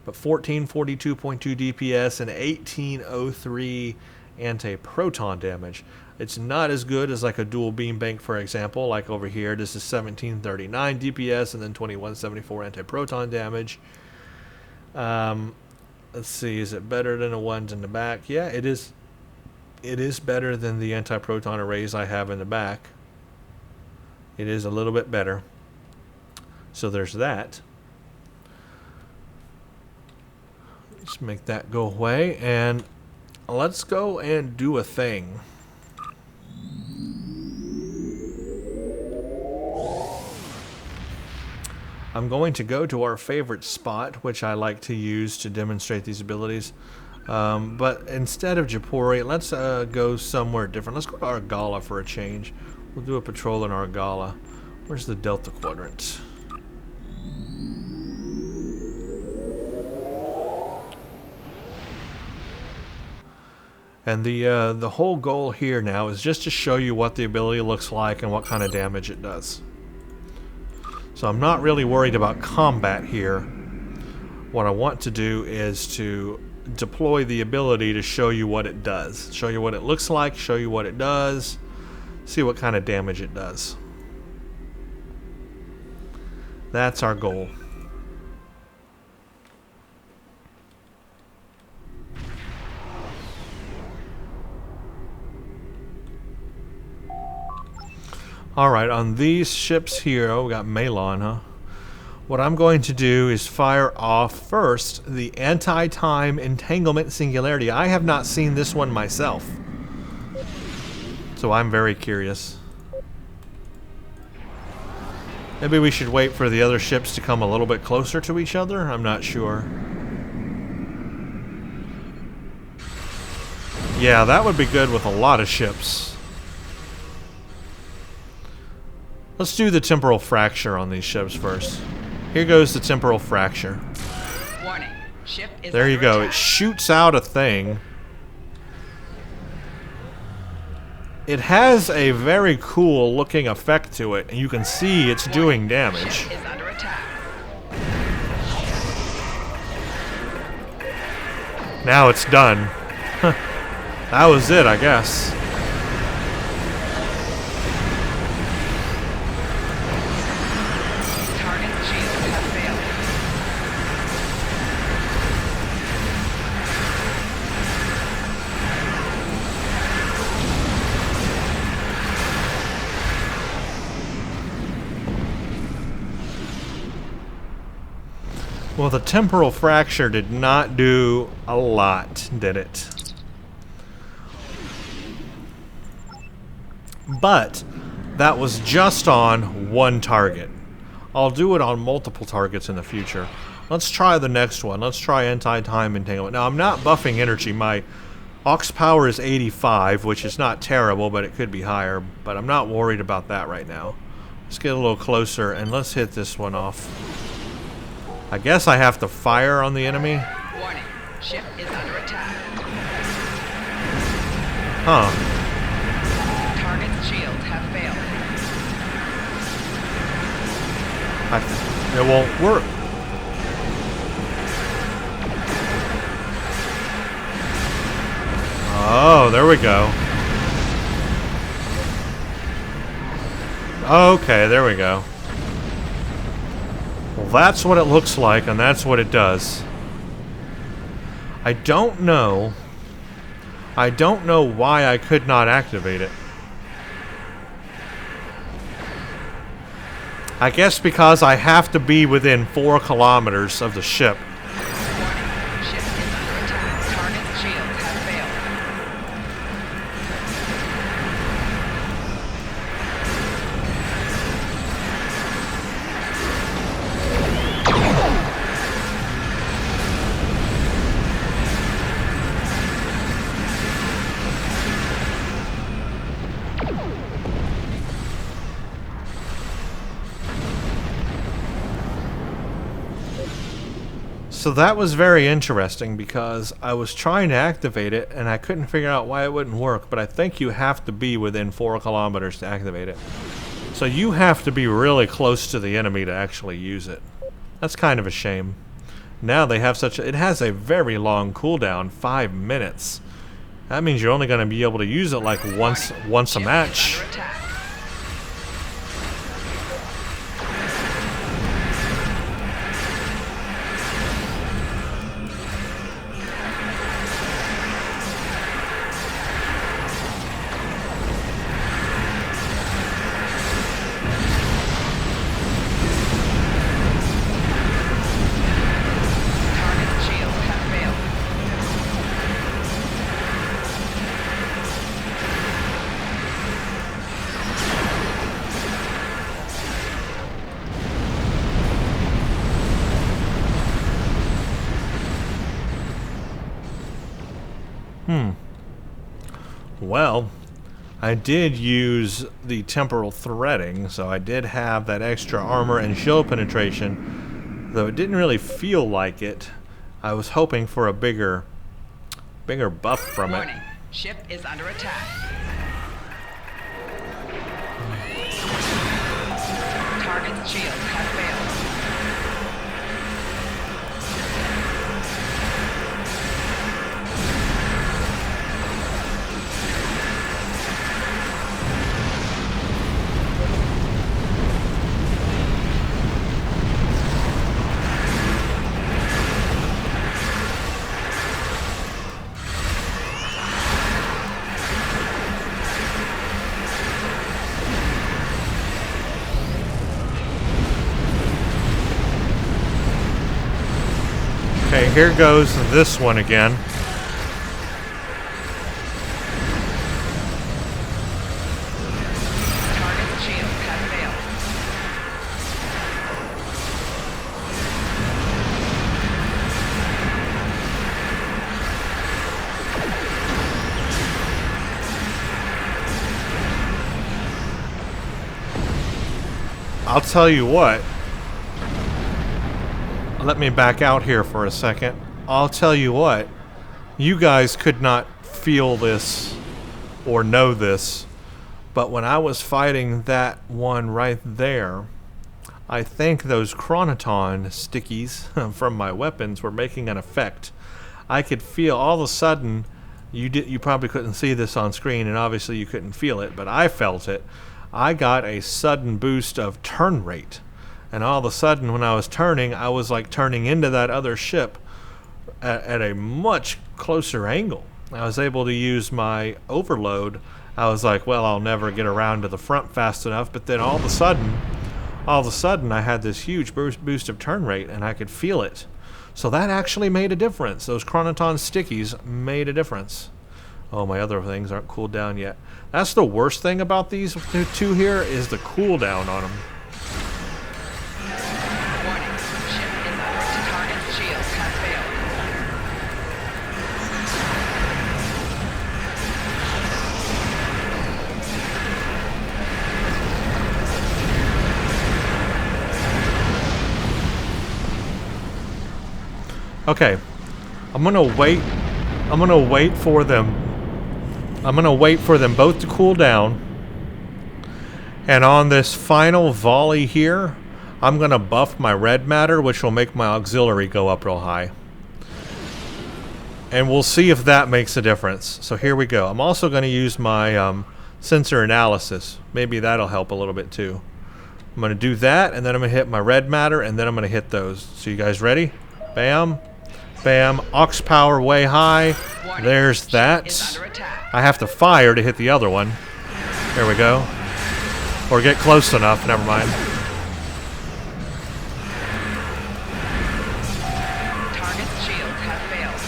But 1442.2 DPS and 1803 anti-proton damage. It's not as good as like a dual beam bank, for example. Like over here, this is 1739 DPS and then 2174 anti-proton damage. Let's see, is it better than the ones in the back? Yeah, it is. It is better than the anti-proton arrays I have in the back. It is a little bit better. So there's that. Let's make that go away, and let's go and do a thing. I'm going to go to our favorite spot, which I like to use to demonstrate these abilities. But instead of Japori, let's go somewhere different. Let's go to Argala for a change. We'll do a patrol in Argala. Where's the Delta Quadrant? And the whole goal here now is just to show you what the ability looks like and what kind of damage it does. So I'm not really worried about combat here. What I want to do is to deploy the ability to show you what it does. Show you what it looks like, show you what it does, see what kind of damage it does. That's our goal. Alright, on these ships here, oh, we got Malon, huh? What I'm going to do is fire off first the Anti-Time Entanglement Singularity. I have not seen this one myself. So I'm very curious. Maybe we should wait for the other ships to come a little bit closer to each other? I'm not sure. Yeah, that would be good with a lot of ships. Let's do the temporal fracture on these ships first. Here goes the temporal fracture. Warning. Ship is There you under go. attack. It shoots out a thing. It has a very cool looking effect to it, and you can see it's doing damage. Ship is under attack. Now it's done. That was it, I guess. Target shield has failed. Well, the temporal fracture did not do a lot, did it? But that was just on one target. I'll do it on multiple targets in the future. Let's try the next one. Let's try anti-time entanglement. Now, I'm not buffing energy. My aux power is 85, which is not terrible, but it could be higher. But I'm not worried about that right now. Let's get a little closer, and let's hit this one off. I guess I have to fire on the enemy. Warning. Ship is under attack. Huh. Target's shields have failed. It won't work. Oh, there we go. Okay, there we go. Well, that's what it looks like, and that's what it does. I don't know why I could not activate it. I guess because I have to be within 4 kilometers of the ship. Warning. Ship is under attack. Target's shields have failed. So that was very interesting because I was trying to activate it and I couldn't figure out why it wouldn't work, but I think you have to be within 4 kilometers to activate it. So you have to be really close to the enemy to actually use it. That's kind of a shame. Now they have it has a very long cooldown, 5 minutes. That means you're only going to be able to use it like once a match. Under attack. Target's shields have failed. Well, I did use the temporal threading, so I did have that extra armor and shield penetration, though it didn't really feel like it. I was hoping for a bigger buff from it. Warning. Ship is under attack. Target's shields have failed. Okay, here goes this one again. I'll tell you what. Let me back out here for a second. I'll tell you what. You guys could not feel this or know this, but when I was fighting that one right there, I think those chronoton stickies from my weapons were making an effect. I could feel all of a sudden, you probably couldn't see this on screen, and obviously you couldn't feel it, but I felt it. I got a sudden boost of turn rate, and all of a sudden when I was turning, I was like turning into that other ship at a much closer angle. I was able to use my overload. I was like, well, I'll never get around to the front fast enough, but then all of a sudden I had this huge boost of turn rate, and I could feel it. So that actually made a difference. Those chronoton stickies made a difference. Oh, my other things aren't cooled down yet. That's the worst thing about these two here, is the cooldown on them. Warning. Ship is under target. Shields have failed. Okay, I'm gonna wait for them. I'm gonna wait for them both to cool down. And on this final volley here, I'm gonna buff my red matter, which will make my auxiliary go up real high. And we'll see if that makes a difference. So here we go. I'm also gonna use my sensor analysis. Maybe that'll help a little bit too. I'm gonna do that, and then I'm gonna hit my red matter, and then I'm gonna hit those. So you guys ready? Bam. Bam. Aux power way high. Warning. There's that. Ship is under attack. I have to fire to hit the other one. There we go. Or get close enough. Never mind. Target's shields have failed.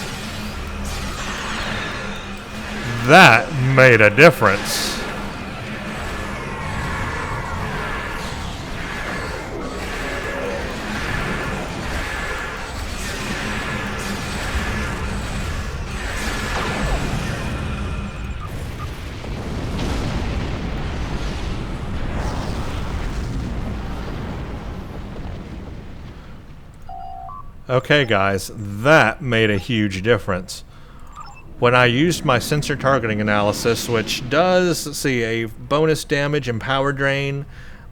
That made a difference. Okay guys, that made a huge difference. When I used my sensor targeting analysis, which does, let's see, a bonus damage and power drain,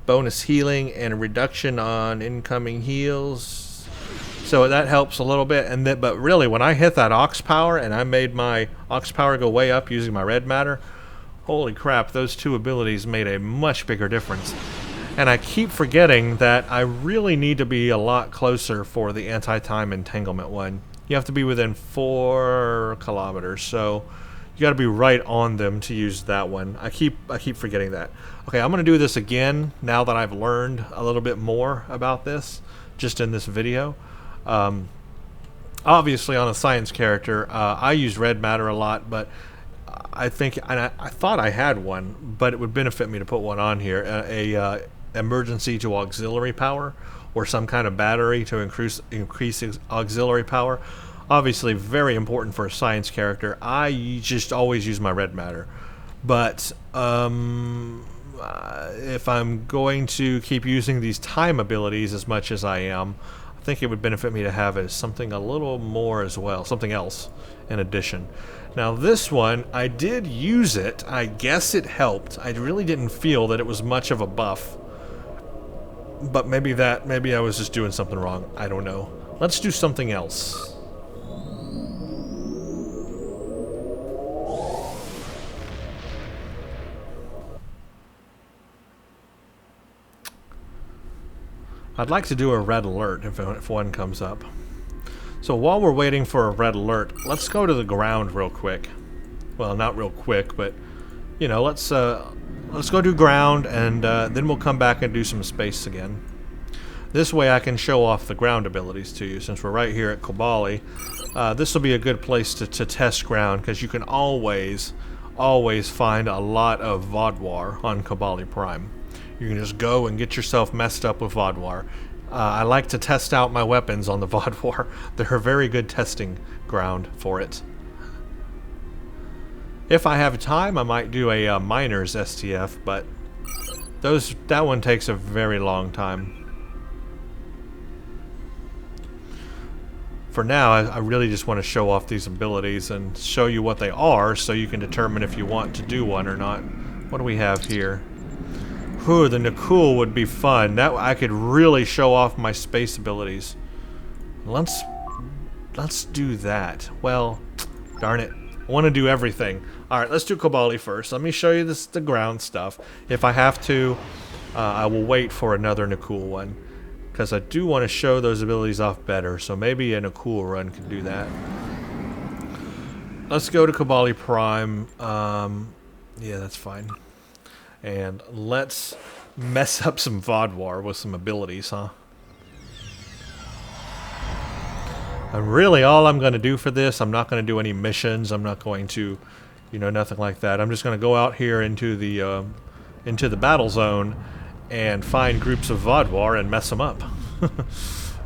bonus healing, and a reduction on incoming heals. So that helps a little bit. And but really, when I hit that aux power and I made my aux power go way up using my red matter, holy crap, those two abilities made a much bigger difference. And I keep forgetting that I really need to be a lot closer for the anti-time entanglement one. You have to be within 4 kilometers, so you got to be right on them to use that one. I keep forgetting that. Okay, I'm going to do this again now that I've learned a little bit more about this, just in this video. Obviously, on a science character, I use red matter a lot, but I think, and I thought I had one, but it would benefit me to put one on here. Emergency to auxiliary power, or some kind of battery to increase auxiliary power. Obviously very important for a science character. I just always use my red matter, but if I'm going to keep using these time abilities as much as I am, I think it would benefit me to have as something a little more as well, something else in addition. Now this one, I did use it. I guess it helped. I really didn't feel that it was much of a buff. But maybe I was just doing something wrong. I don't know. Let's do something else. I'd like to do a red alert if one comes up. So while we're waiting for a red alert, let's go to the ground real quick. Well, not real quick, but you know, let's go do ground, and then we'll come back and do some space again. This way I can show off the ground abilities to you, since we're right here at Kobali. This will be a good place to test ground, because you can always find a lot of Vodwar on Kobali Prime. You can just go and get yourself messed up with Vodwar. I like to test out my weapons on the Vodwar. They're a very good testing ground for it. If I have time, I might do a Miners STF, but That one takes a very long time. For now, I really just want to show off these abilities and show you what they are so you can determine if you want to do one or not. What do we have here? Whew, the Nakul would be fun. That I could really show off my space abilities. Let's do that. Well, darn it. I want to do everything. Alright, let's do Kobali first. Let me show you the ground stuff. If I have to, I will wait for another Nakul one. Because I do want to show those abilities off better. So maybe a Nakul run can do that. Let's go to Kobali Prime. Yeah, that's fine. And let's mess up some Vodwar with some abilities, huh? And really, all I'm going to do for this, I'm not going to do any missions. I'm not going to, you know, nothing like that. I'm just going to go out here into the battle zone and find groups of Vodwar and mess them up.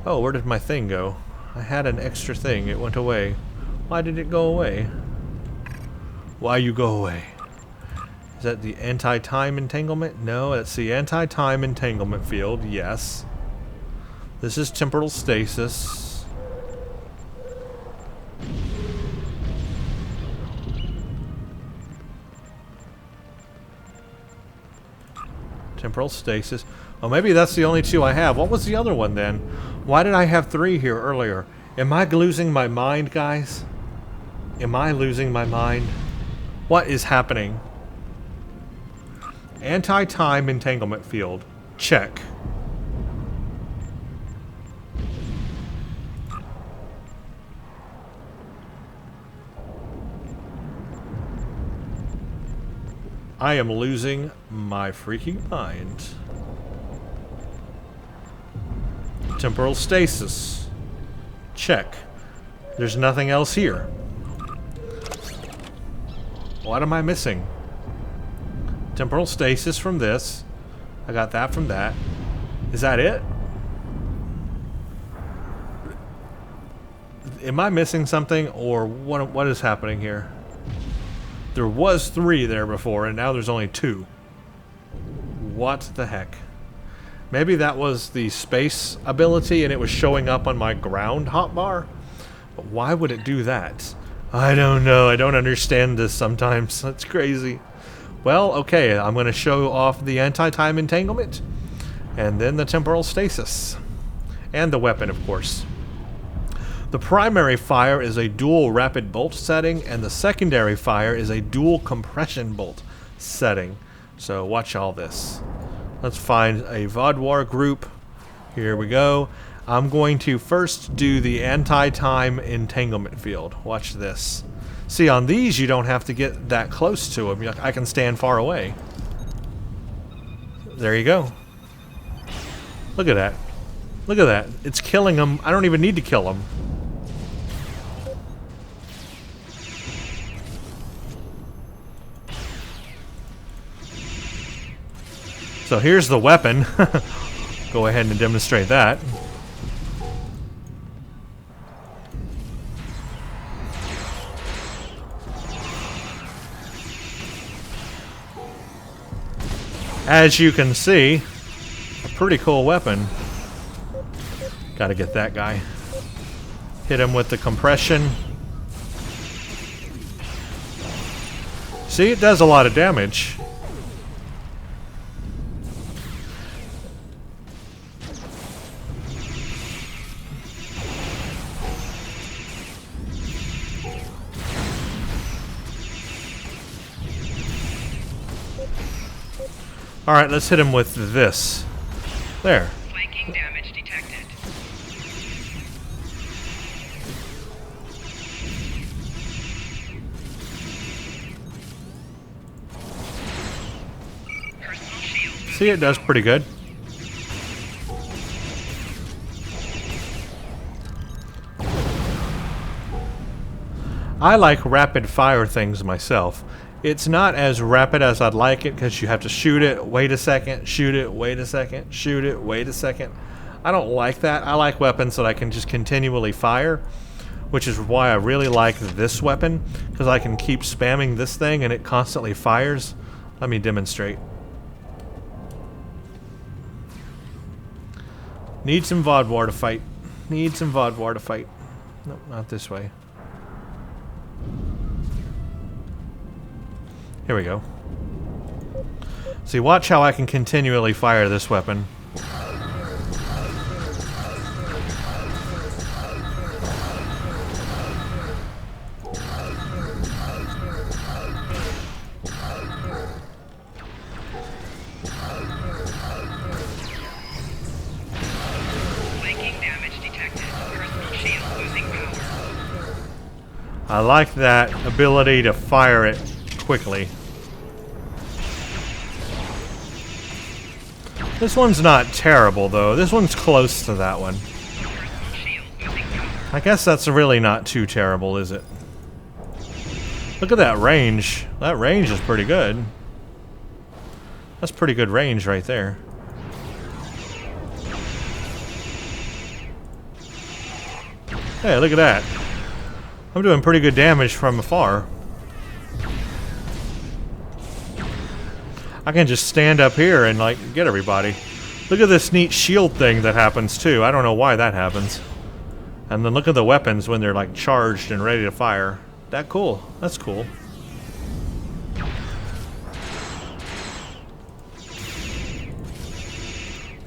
Oh, where did my thing go? I had an extra thing. It went away. Why did it go away? Why you go away? Is that the anti-time entanglement? No, that's the anti-time entanglement field. Yes. This is temporal stasis. Temporal stasis. Oh, maybe that's the only two I have. What was the other one then? Why did I have 3 here earlier? Am I losing my mind, guys? Am I losing my mind? What is happening? Anti-time entanglement field. Check. I am losing my freaking mind. Temporal stasis. Check. There's nothing else here. What am I missing? Temporal stasis from this. I got that from that. Is that it? Am I missing something, or what is happening here? There was 3 there before, and now there's only 2. What the heck? Maybe that was the space ability and it was showing up on my ground hotbar? But why would it do that? I don't know. I don't understand this sometimes. That's crazy. Well, okay. I'm going to show off the anti-time entanglement. And then the temporal stasis. And the weapon, of course. The primary fire is a dual rapid bolt setting, and the secondary fire is a dual compression bolt setting. So watch all this. Let's find a Vodwar group. Here we go. I'm going to first do the anti-time entanglement field. Watch this. See, on these you don't have to get that close to them. I can stand far away. There you go. Look at that. Look at that. It's killing them. I don't even need to kill them. So here's the weapon. Go ahead and demonstrate that. As you can see, a pretty cool weapon. Gotta get that guy. Hit him with the compression. See, it does a lot of damage. Alright, let's hit him with this. There. Flanking damage detected. Personal shield. See, it does pretty good. I like rapid fire things myself. It's not as rapid as I'd like it because you have to shoot it, wait a second, shoot it, wait a second, shoot it, wait a second. I don't like that. I like weapons that I can just continually fire, which is why I really like this weapon, because I can keep spamming this thing and it constantly fires. Let me demonstrate. Need some Vodwar to fight. Need some Vodwar to fight. Nope, not this way. Here we go. See, watch how I can continually fire this weapon. I like that ability to fire it quickly. This one's not terrible, though. This one's close to that one. I guess that's really not too terrible, is it? Look at that range. That range is pretty good. That's pretty good range right there. Hey, look at that. I'm doing pretty good damage from afar. I can just stand up here and, like, get everybody. Look at this neat shield thing that happens, too. I don't know why that happens. And then look at the weapons when they're, like, charged and ready to fire. That cool. That's cool.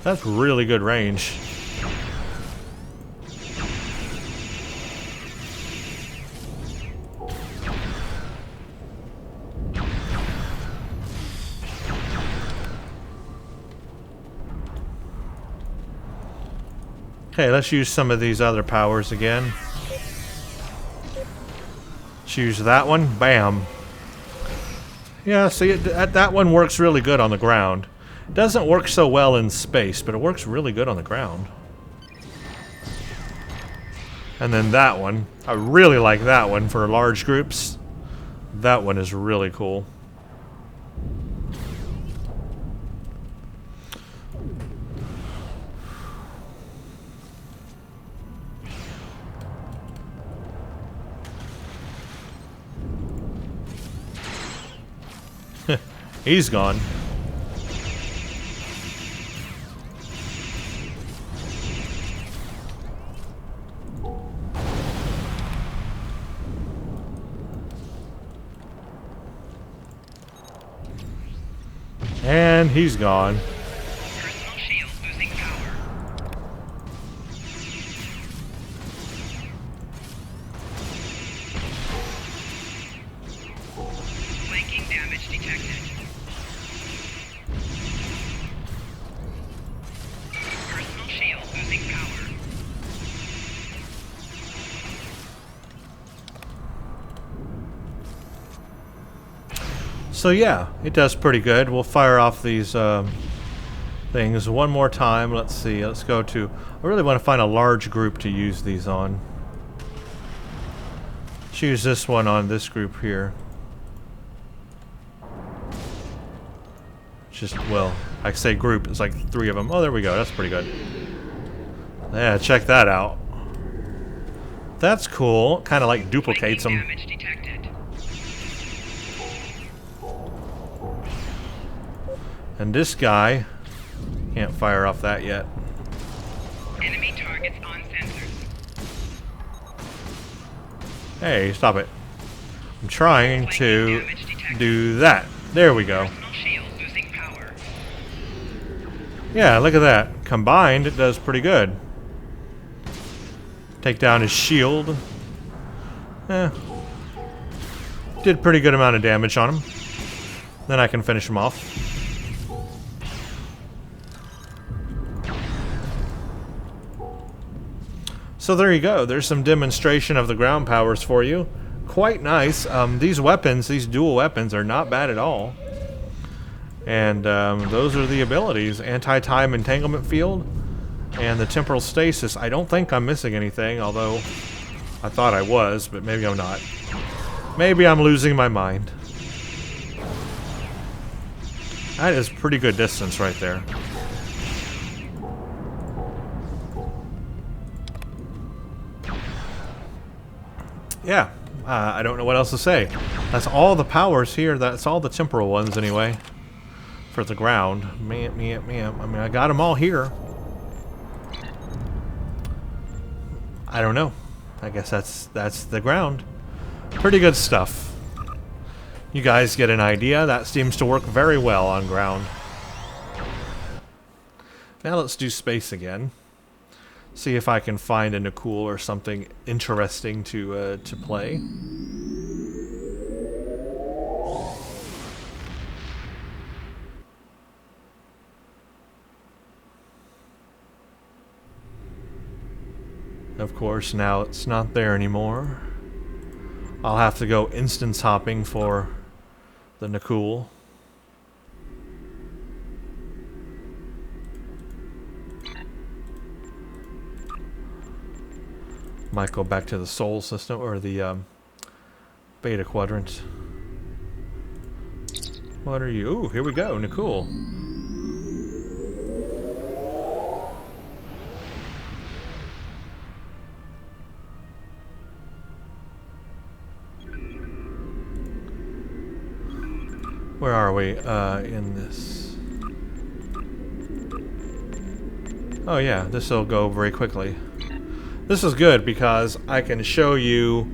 That's really good range. Okay, let's use some of these other powers again. Let's use that one. Bam. Yeah, see, that one works really good on the ground. It doesn't work so well in space, but it works really good on the ground. And then that one. I really like that one for large groups. That one is really cool. He's gone. And he's gone. Personal shield losing power. Flanking damage detected. Personal shield losing power. So yeah, it does pretty good. We'll fire off these things one more time. Let's see. Let's go to... I really want to find a large group to use these on. Let's use this one on this group here. Just, well, I say group. It's like 3 of them. Oh, there we go. That's pretty good. Yeah, check that out. That's cool. Kind of like duplicates them. Damage detected. And this guy can't fire off that yet. Enemy targets on sensors. Hey, stop it. I'm trying to do that. There we go. Personal shield losing power. Yeah, look at that. Combined, it does pretty good. Take down his shield. Did pretty good amount of damage on him. Then I can finish him off. So there you go. There's some demonstration of the ground powers for you. Quite nice. These weapons, these dual weapons, are not bad at all. And those are the abilities. Anti-time entanglement field and the temporal stasis. I don't think I'm missing anything, although I thought I was, but maybe I'm not. Maybe I'm losing my mind. That is pretty good distance right there. Yeah, I don't know what else to say. That's all the powers here. That's all the temporal ones anyway. For the ground. Man. I mean, I got them all here. I don't know. I guess that's the ground. Pretty good stuff. You guys get an idea. That seems to work very well on ground. Now let's do space again. See if I can find a Nakul or something interesting to play. Of course, now it's not there anymore. I'll have to go instance hopping for the Nakul. Might go back to the Sol system or the Beta Quadrant. What are you? Ooh, here we go, Nakul. Where are we in this? Oh yeah, this will go very quickly. This is good because I can show you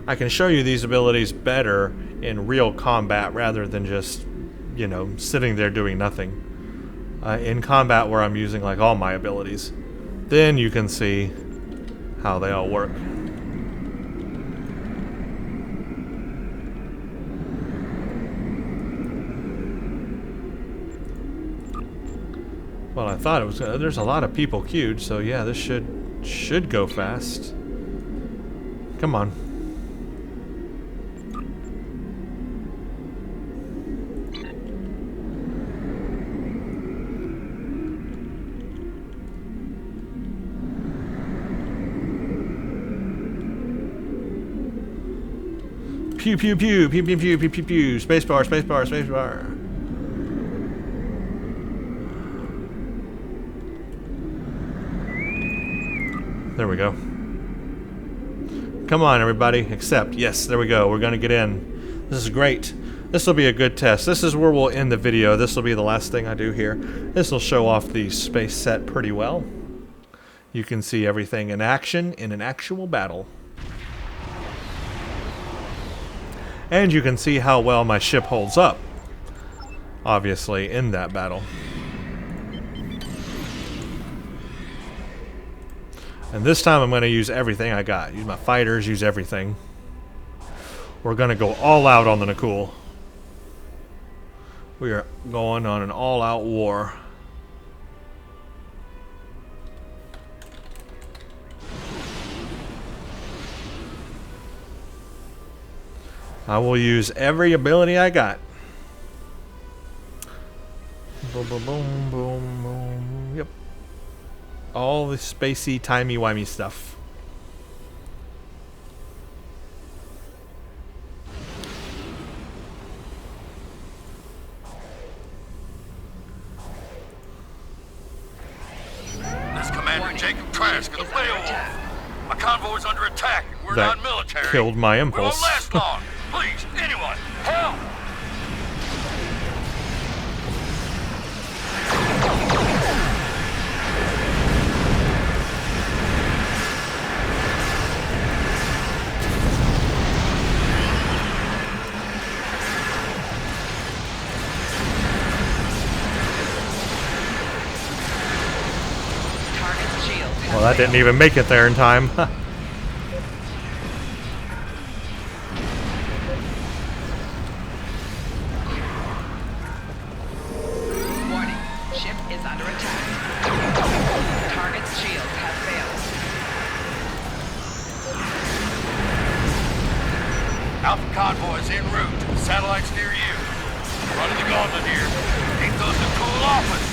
these abilities better in real combat rather than just, you know, sitting there doing nothing. In combat where I'm using like all my abilities, then you can see how they all work. Well, I thought it was. There's a lot of people queued, so yeah, this should go fast. Come on. Pew pew pew pew pew pew pew pew pew. Spacebar, spacebar, spacebar. There we go. Come on, everybody. Accept. Yes, there we go. We're going to get in. This is great. This will be a good test. This is where we'll end the video. This will be the last thing I do here. This will show off the space set pretty well. You can see everything in action in an actual battle. And you can see how well my ship holds up, obviously, in that battle. And this time I'm going to use everything I got. Use my fighters, use everything. We're going to go all out on the Nakul. We are going on an all-out war. I will use every ability I got. Boom, boom, boom, boom, boom. Yep. All the spacey, timey-wimey stuff. This Commander Jacob Trask of the Whale Wolf. My convoy's under attack and we're That non-military. killed my We impulse. won't last long. Please, anyone, help! Target's shield has Well, that didn't failed. even make it there in time. Warning, ship is under attack. Target's shield has failed. Alpha convoy's en route. Satellites near you. Running the gauntlet here. Ain't those the cool office?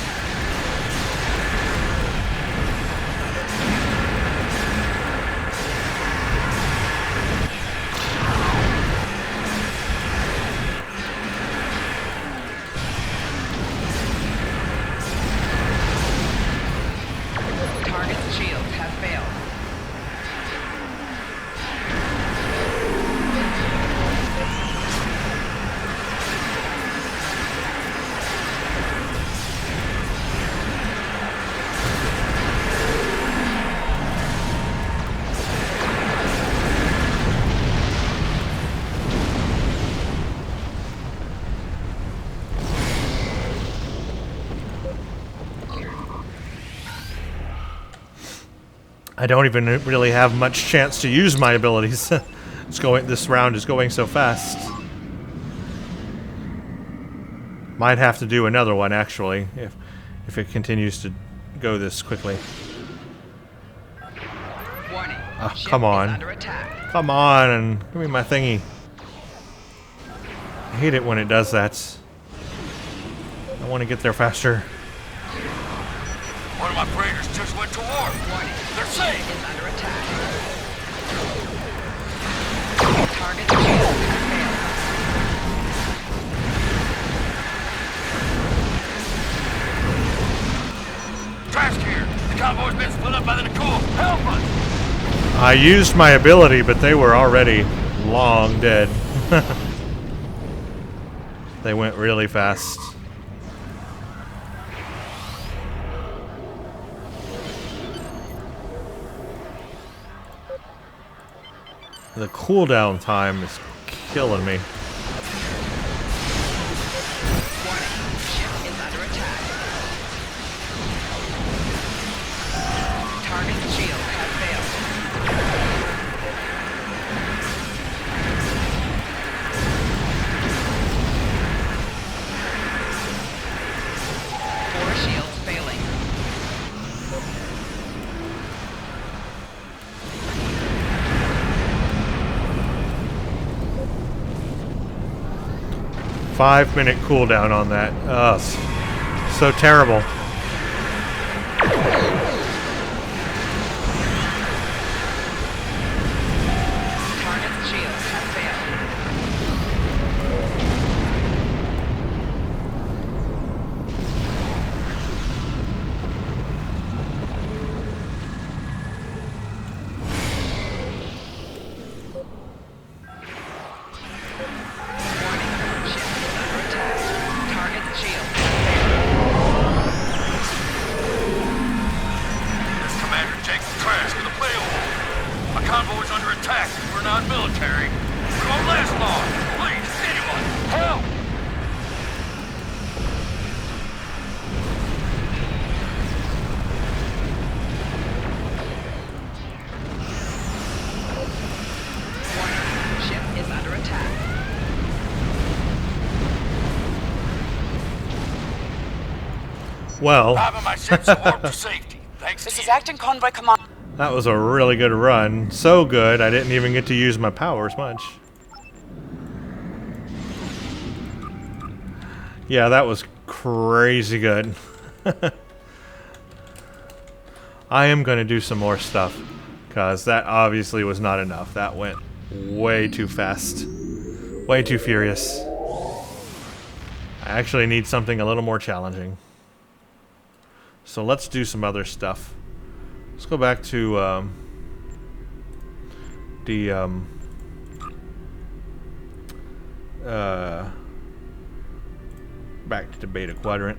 Target's shield has failed. I don't even really have much chance to use my abilities. This round is going so fast. Might have to do another one actually, if it continues to go this quickly. Warning. Oh, Ship come on. Is under attack. Come on, and give me my thingy. I hate it when it does that. I want to get there faster. One of my freighters just went to war. Warning. They're Ship safe. is under attack. Target shield has failed. Trash here. The convoy's been split up by the Nicole. Help us! I used my ability, but they were already long dead. They went really fast. The cooldown time is killing me. Warning. Ship is under attack. Target shield has failed. Four shields failing. Five-minute cooldown on that. Ugh, so terrible. Target's shield has failed. Warning. Ship is under attack. Target's shield has failed. This Commander Jake's trash with a payload. My convoy's under attack. We're not military. We won't last long. Please, anyone, help! Warning. Ship is under attack. Well, 5 of my ships are warped to safety. Thanks This to is you. Acting Convoy Command. that was a really good run. So good, I didn't even get to use my powers much. Yeah, that was crazy good. I am going to do some more stuff, because that obviously was not enough. That went way too fast. Way too furious. I actually need something a little more challenging. So let's do some other stuff. Let's go back to back to the beta quadrant.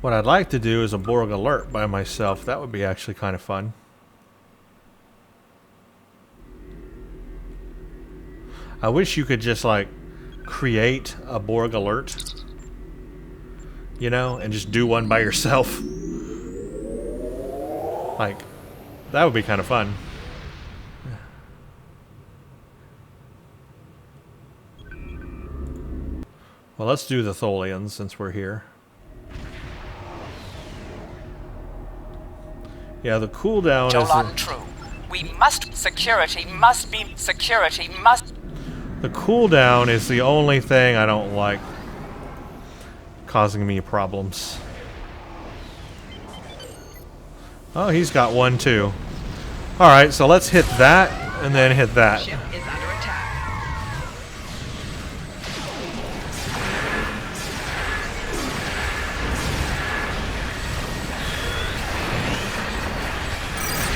What I'd like to do is a Borg alert by myself. That would be actually kind of fun. I wish you could just like create a Borg alert, you know, and just do one by yourself. Like, that would be kind of fun. Well, let's do the Tholians since we're here. Yeah, the cooldown Jolan is... true. We must. Security must be. Security must. The cooldown is the only thing I don't like causing me problems. Oh, he's got one too. Alright, so let's hit that and then hit that. Ship is under attack.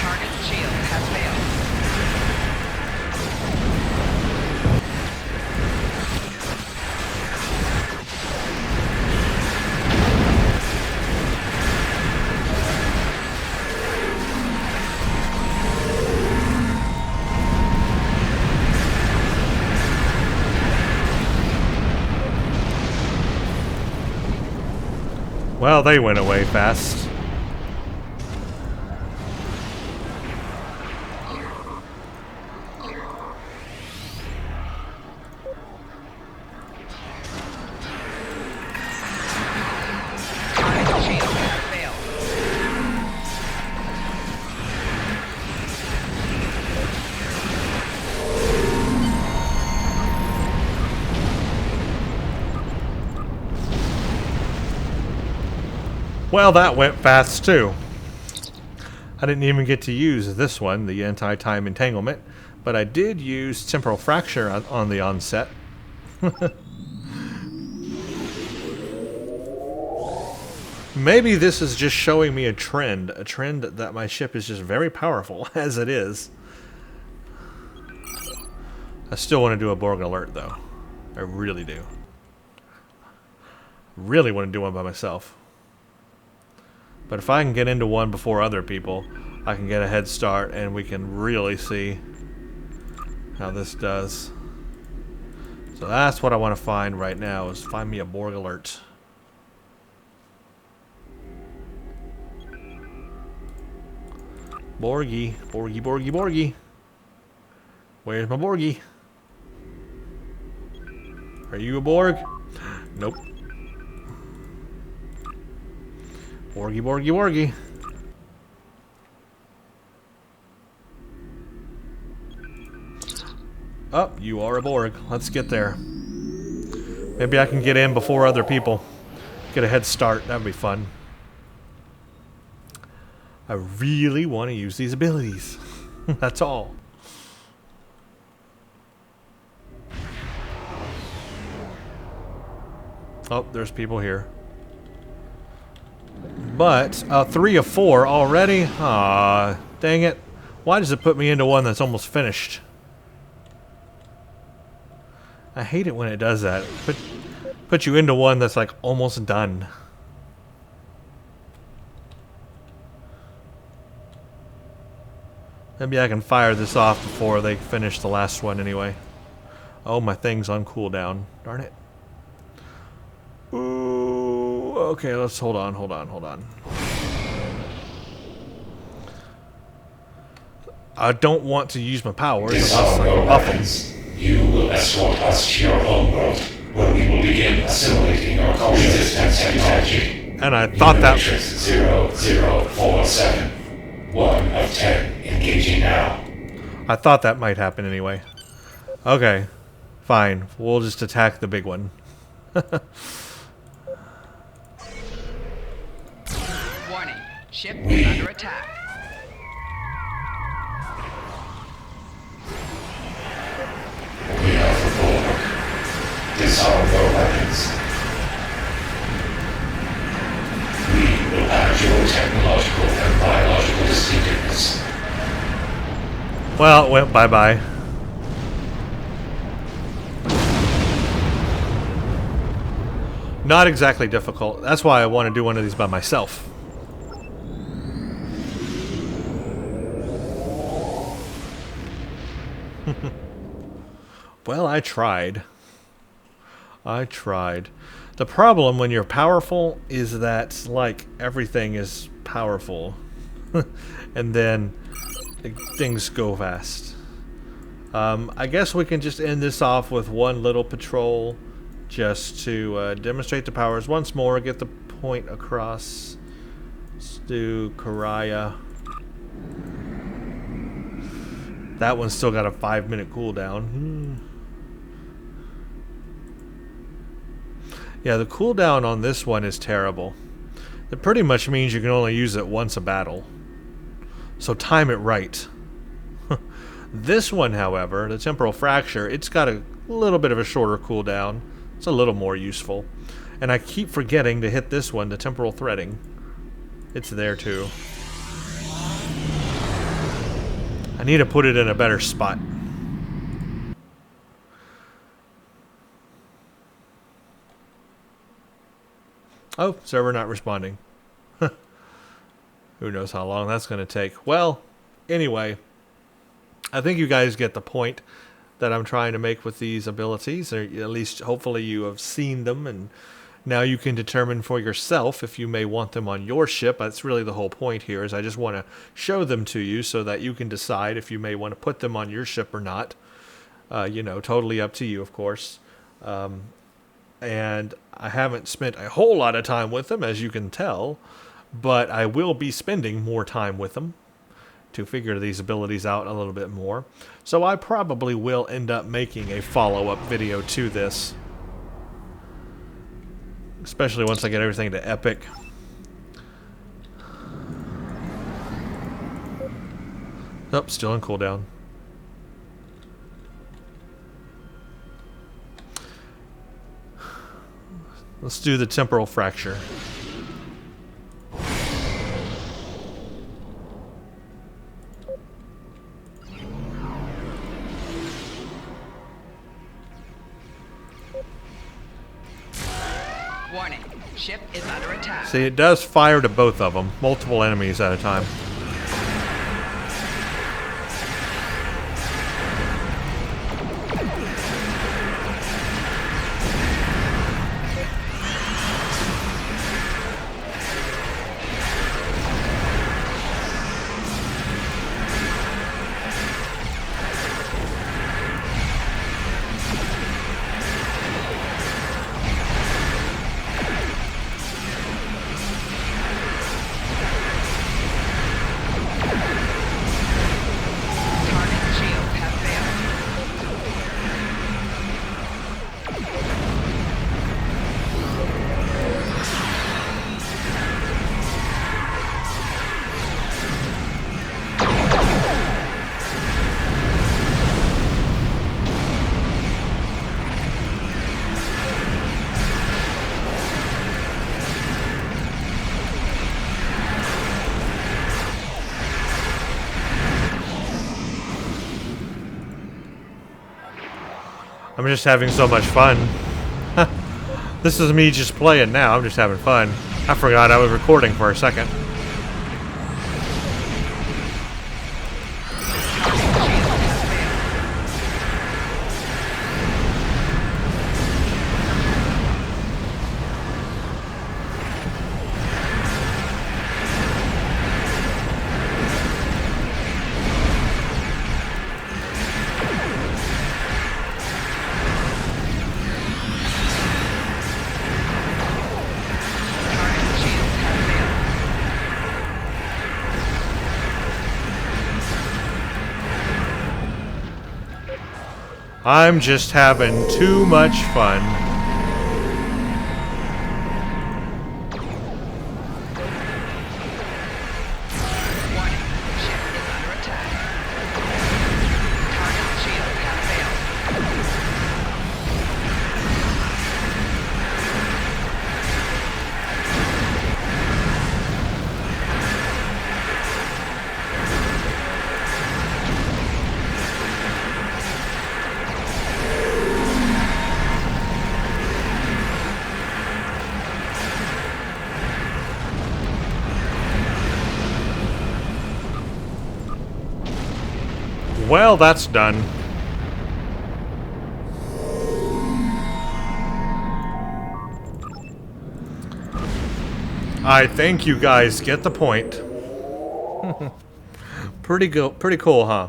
Target's shield has failed. Well, they went away fast. Target shield has failed. Well, that went fast too. I didn't even get to use this one, the anti-time entanglement, but I did use temporal fracture on the onset. Maybe this is just showing me a trend that my ship is just very powerful, as it is. I still want to do a Borg alert, though. I really do. Really want to do one by myself. But if I can get into one before other people, I can get a head start and we can really see how this does. So that's what I want to find right now, is find me a Borg alert. Borgie, Borgie, Borgie, Borgie. Where's my Borgie? Are you a Borg? Nope. Borgie, Borgie, Borgie. Oh, you are a Borg. Let's get there. Maybe I can get in before other people. Get a head start. That would be fun. I really want to use these abilities. That's all. Oh, there's people here. But 3 of 4 already? Ah, dang it. Why does it put me into one that's almost finished? I hate it when it does that. Put you into one that's like almost done. Maybe I can fire this off before they finish the last one anyway. Oh, my thing's on cooldown. Darn it. Ooh, okay, let's hold on. I don't want to use my powers. Disarm your weapons. You will escort us to your homeworld, where we will begin assimilating your resistance technology. And I thought that... Matrix 0047. 1 of 10. Engaging now. I thought that might happen anyway. Okay, fine. We'll just attack the big one. Warning. Ship is under attack. We are the Borg. Disarm your weapons. We will add your technological and biological distinctiveness. Well, it went bye-bye. Not exactly difficult. That's why I want to do one of these by myself. Well, I tried. The problem when you're powerful is that, like, everything is powerful. And then things go fast. I guess we can just end this off with one little patrol just to demonstrate the powers once more, get the point across. Let's do Karaya. That one's still got a 5-minute cooldown. Yeah, the cooldown on this one is terrible. It pretty much means you can only use it once a battle. So time it right. This one, however, the Temporal Fracture, it's got a little bit of a shorter cooldown. It's a little more useful. And I keep forgetting to hit this one, the Temporal Threading. It's there too. I need to put it in a better spot. Oh, server not responding. Who knows how long that's going to take. Well, anyway, I think you guys get the point that I'm trying to make with these abilities, or at least hopefully you have seen them and Now you can determine for yourself if you may want them on your ship. That's really the whole point here, is I just want to show them to you so that you can decide if you may want to put them on your ship or not. You know, totally up to you, of course. And I haven't spent a whole lot of time with them, as you can tell, but I will be spending more time with them to figure these abilities out a little bit more. So I probably will end up making a follow-up video to this, especially once I get everything to epic. Oh, still in cooldown. Let's do the temporal fracture. Warning. Ship is under attack. See, it does fire to both of them, multiple enemies at a time. Target shields have failed. I'm just having so much fun. This is me just playing now. I'm just having fun. I forgot I was recording for a second. Target shields have failed. I'm just having too much fun. Warning. Ship is under attack. Target shields have failed. Well, that's done. I think you guys get the point. Pretty cool, huh?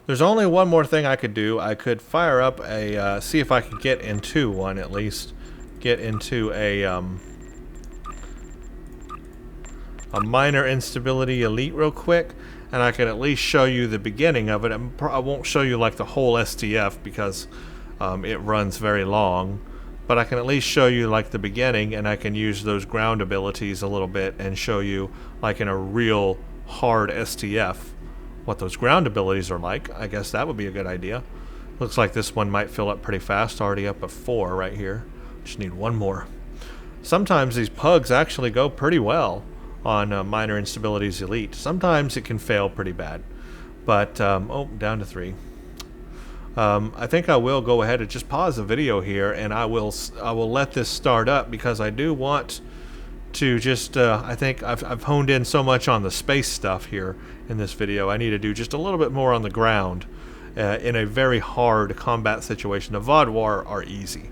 There's only one more thing I could do. I could fire up a, see if I could get into one at least. Get into a minor instability elite real quick, and I can at least show you the beginning of it. I won't show you like the whole STF because it runs very long, but I can at least show you like the beginning, and I can use those ground abilities a little bit and show you like in a real hard STF what those ground abilities are like. I guess that would be a good idea. Looks like this one might fill up pretty fast, already up at 4 right here. Just need one more. Sometimes these pugs actually go pretty well on minor instabilities elite. Sometimes it can fail pretty bad, but oh, down to 3. I think I will go ahead and just pause the video here, and I will let this start up because I do want to just I think I've honed in so much on the space stuff here in this video. I need to do just a little bit more on the ground in a very hard combat situation. The Vaudoir are easy,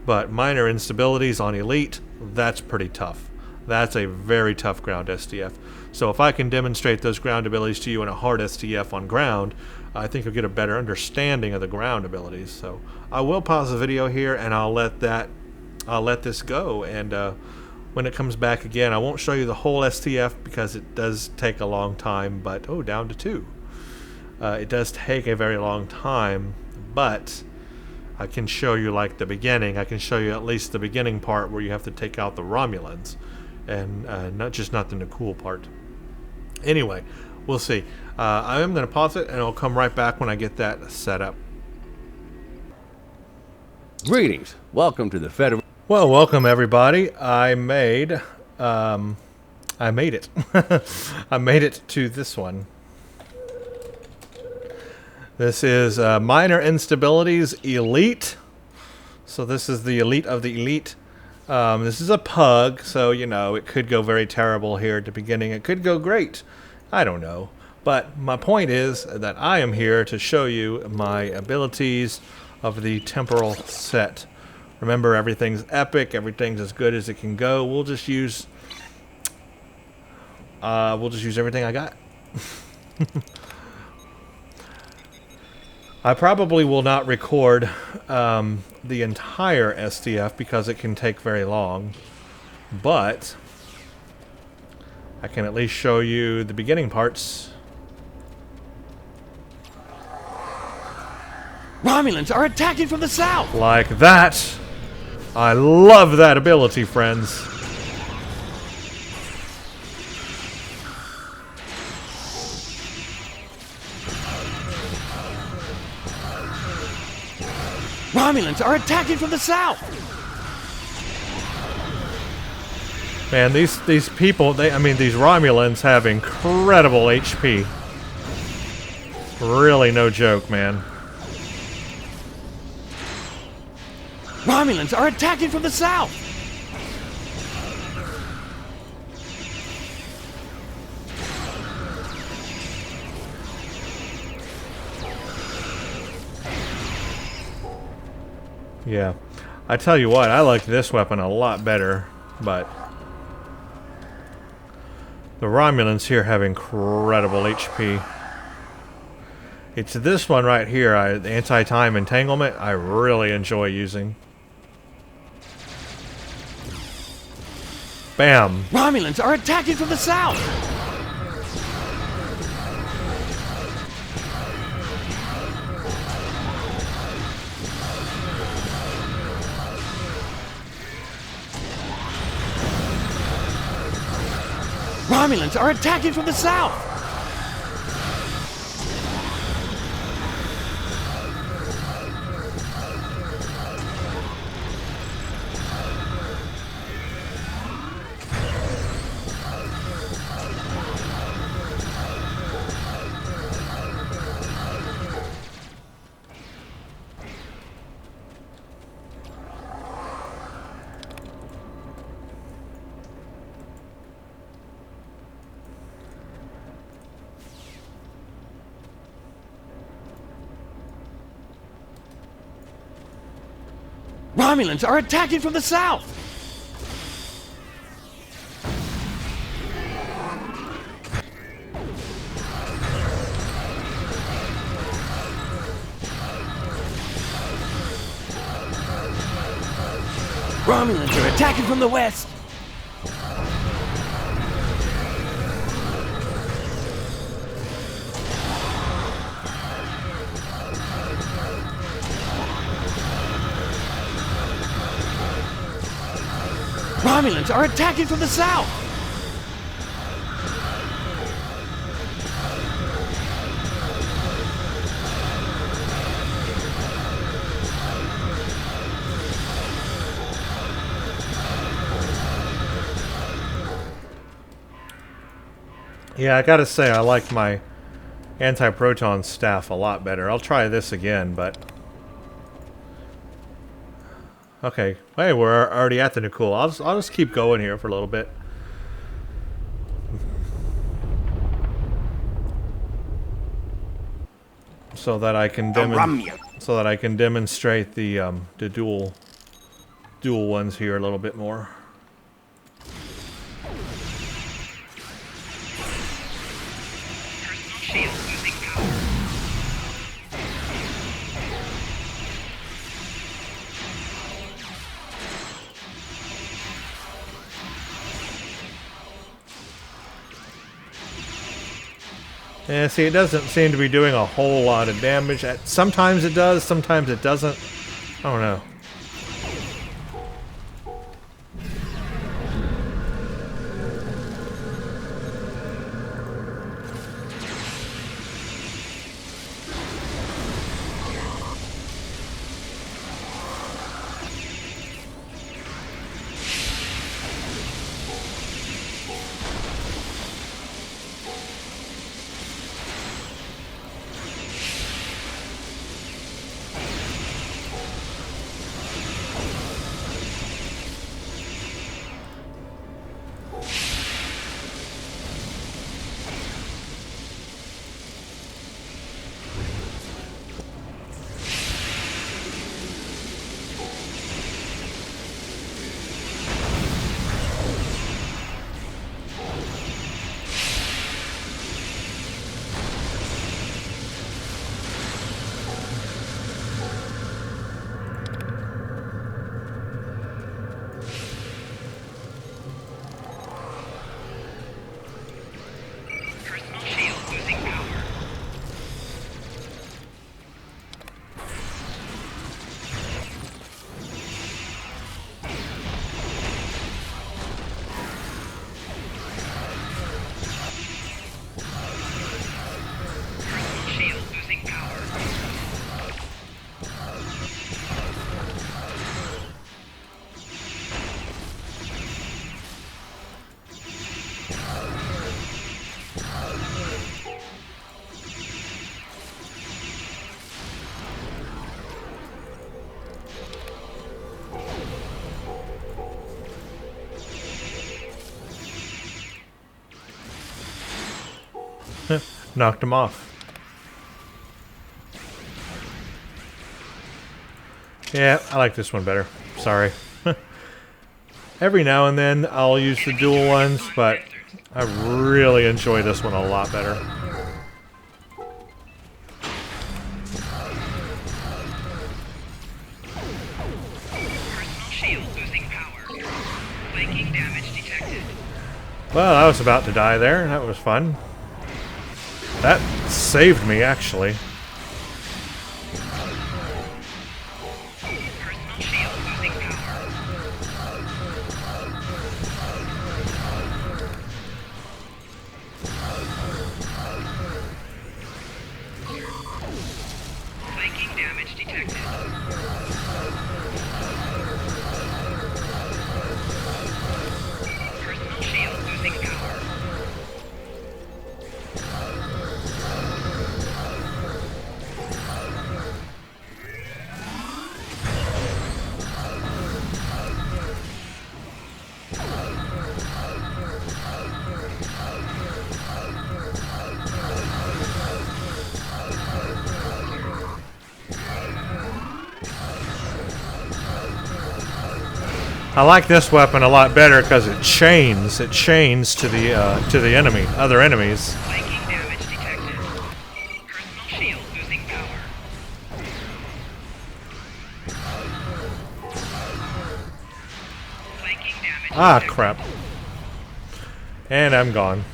But minor instabilities on elite, that's pretty tough. That's a very tough ground STF. So if I can demonstrate those ground abilities to you in a hard STF on ground, I think you'll get a better understanding of the ground abilities. So I will pause the video here and I'll let this go. And when it comes back again, I won't show you the whole STF because it does take a long time. But down to 2. It does take a very long time, but I can show you like the beginning. I can show you at least the beginning part where you have to take out the Romulans, and not the Nakul part. Anyway, we'll see. I am going to pause it, and I'll come right back when I get that set up. Greetings. Welcome to the Federal. Well, welcome everybody. I made it. I made it to this one. This is minor instabilities elite. So this is the elite of the elite. This is a pug, so you know it could go very terrible here at the beginning. It could go great. I don't know. But my point is that I am here to show you my abilities of the temporal set. Remember, everything's epic. Everything's as good as it can go. We'll just use everything I got. I probably will not record the entire STF because it can take very long, but I can at least show you the beginning parts. Romulans are attacking from the south! Like that! I love that ability, friends. Romulans are attacking from the south! Man, these people, these Romulans have incredible HP. Really no joke, man. Romulans are attacking from the south! Yeah. I tell you what, I like this weapon a lot better, but the Romulans here have incredible HP. It's this one right here, the anti-time entanglement, I really enjoy using. Bam! Romulans are attacking from the south! Romulans are attacking from the south! Romulans are attacking from the south! Romulans are attacking from the west! Romulans are attacking from the south! Yeah, I gotta say, I like my anti-proton staff a lot better. I'll try this again, but... Okay, hey, we're already at the Nakul. I'll just keep going here for a little bit. So that I can demonstrate the dual dual ones here a little bit more. Personal shield losing power. Yeah, see, it doesn't seem to be doing a whole lot of damage. Sometimes it does, sometimes it doesn't. I don't know. Personal shield losing power. Personal shield losing power. Knocked him off. Yeah, I like this one better. Sorry. Every now and then I'll use the dual ones, but I really enjoy this one a lot better. Personal shield losing power. Flanking damage detected. Well, I was about to die there. That was fun. That saved me, actually. Personal shield losing power. Flanking damage detected. Personal shield losing power. I like this weapon a lot better because it chains. It chains to the enemy, other enemies. Flanking damage detected. Personal shield losing power. Flanking damage Ah, detected. crap. And I'm gone.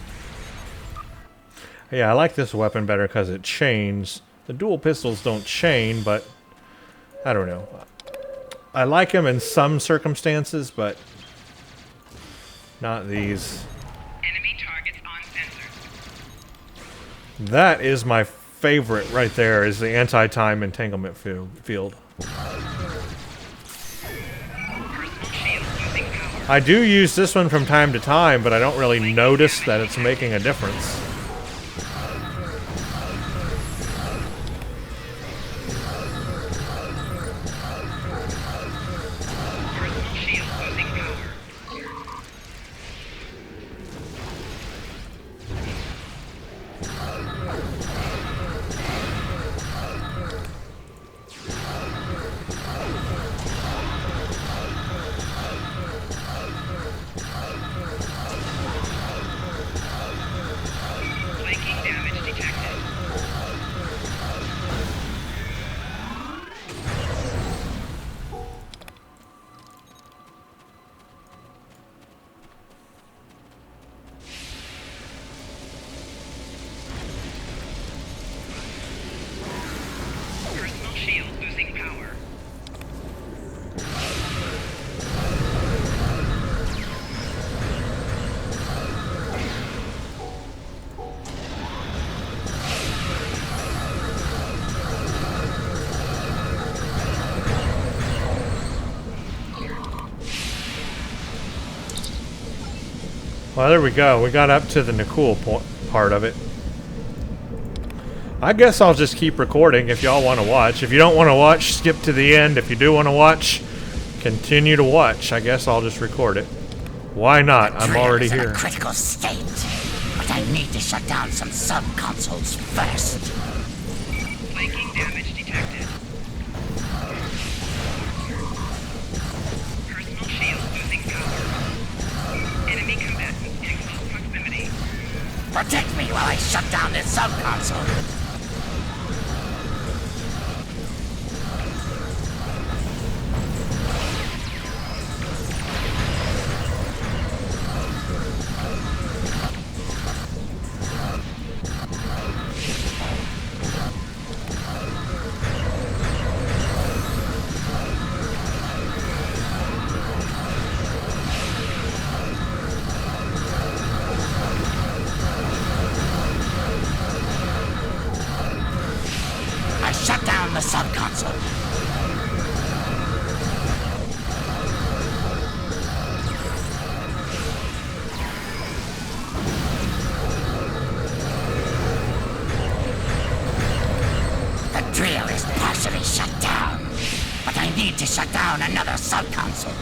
Yeah, I like this weapon better because it chains. The dual pistols don't chain, but I don't know. I like them in some circumstances, but not these. Enemy targets on sensor. That is my favorite right there, is the anti-time entanglement field. Personal shield losing power. I do use this one from time to time, but I don't really notice that it's making a difference. Personal shield losing power. shield losing power. Well, there we go. We got up to the Nakul part of it. I guess I'll just keep recording if y'all want to watch. If you don't want to watch, skip to the end. If you do want to watch, continue to watch. I guess I'll just record it. Why not? I'm already In a here. critical state, but I need to shut down some sub-consoles first. Flanking damage detected. Personal shield losing power. Enemy combatants in close proximity. Protect me while I shut down this sub-console. Shut down the sub-console. The drill is partially shut down, but I need to shut down another sub-console.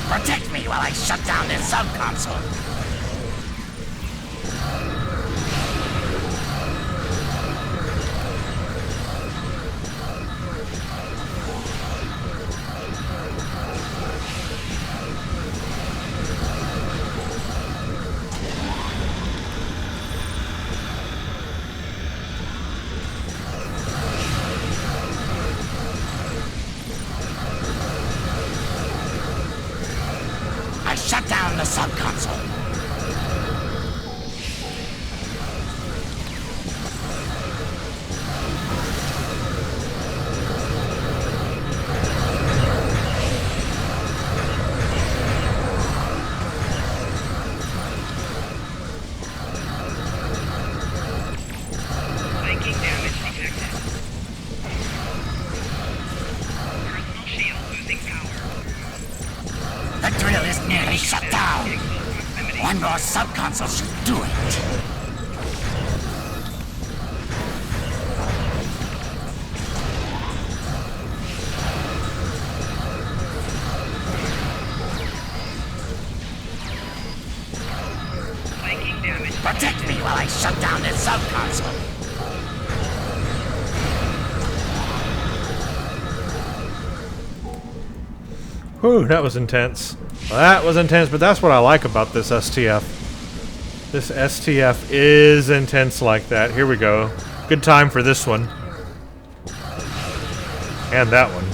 Protect me while I shut down this sub-console. Shut down the sub-console. Flanking damage detected. Personal shield losing power. The drill is nearly shut down. One more sub-console should do it. Flanking damage. Protect me while I shut down this sub-console. Whew, that was intense. That was intense, but that's what I like about this STF. This STF is intense like that. Here we go. Good time for this one. And that one.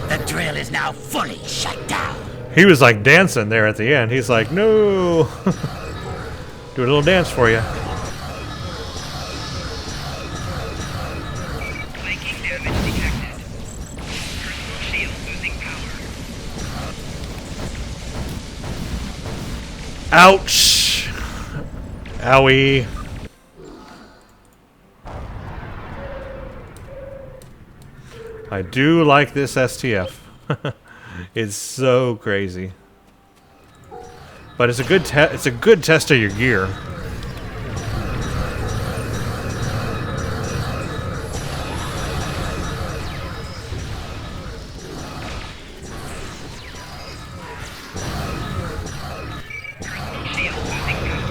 The drill is now fully shut down. He was like dancing there at the end. He's like, no. Do a little dance for you. Flanking damage detected. Personal shield losing power. Ouch. Owie. I do like this STF. It's so crazy. But it's a good test of your gear. Personal shield losing power.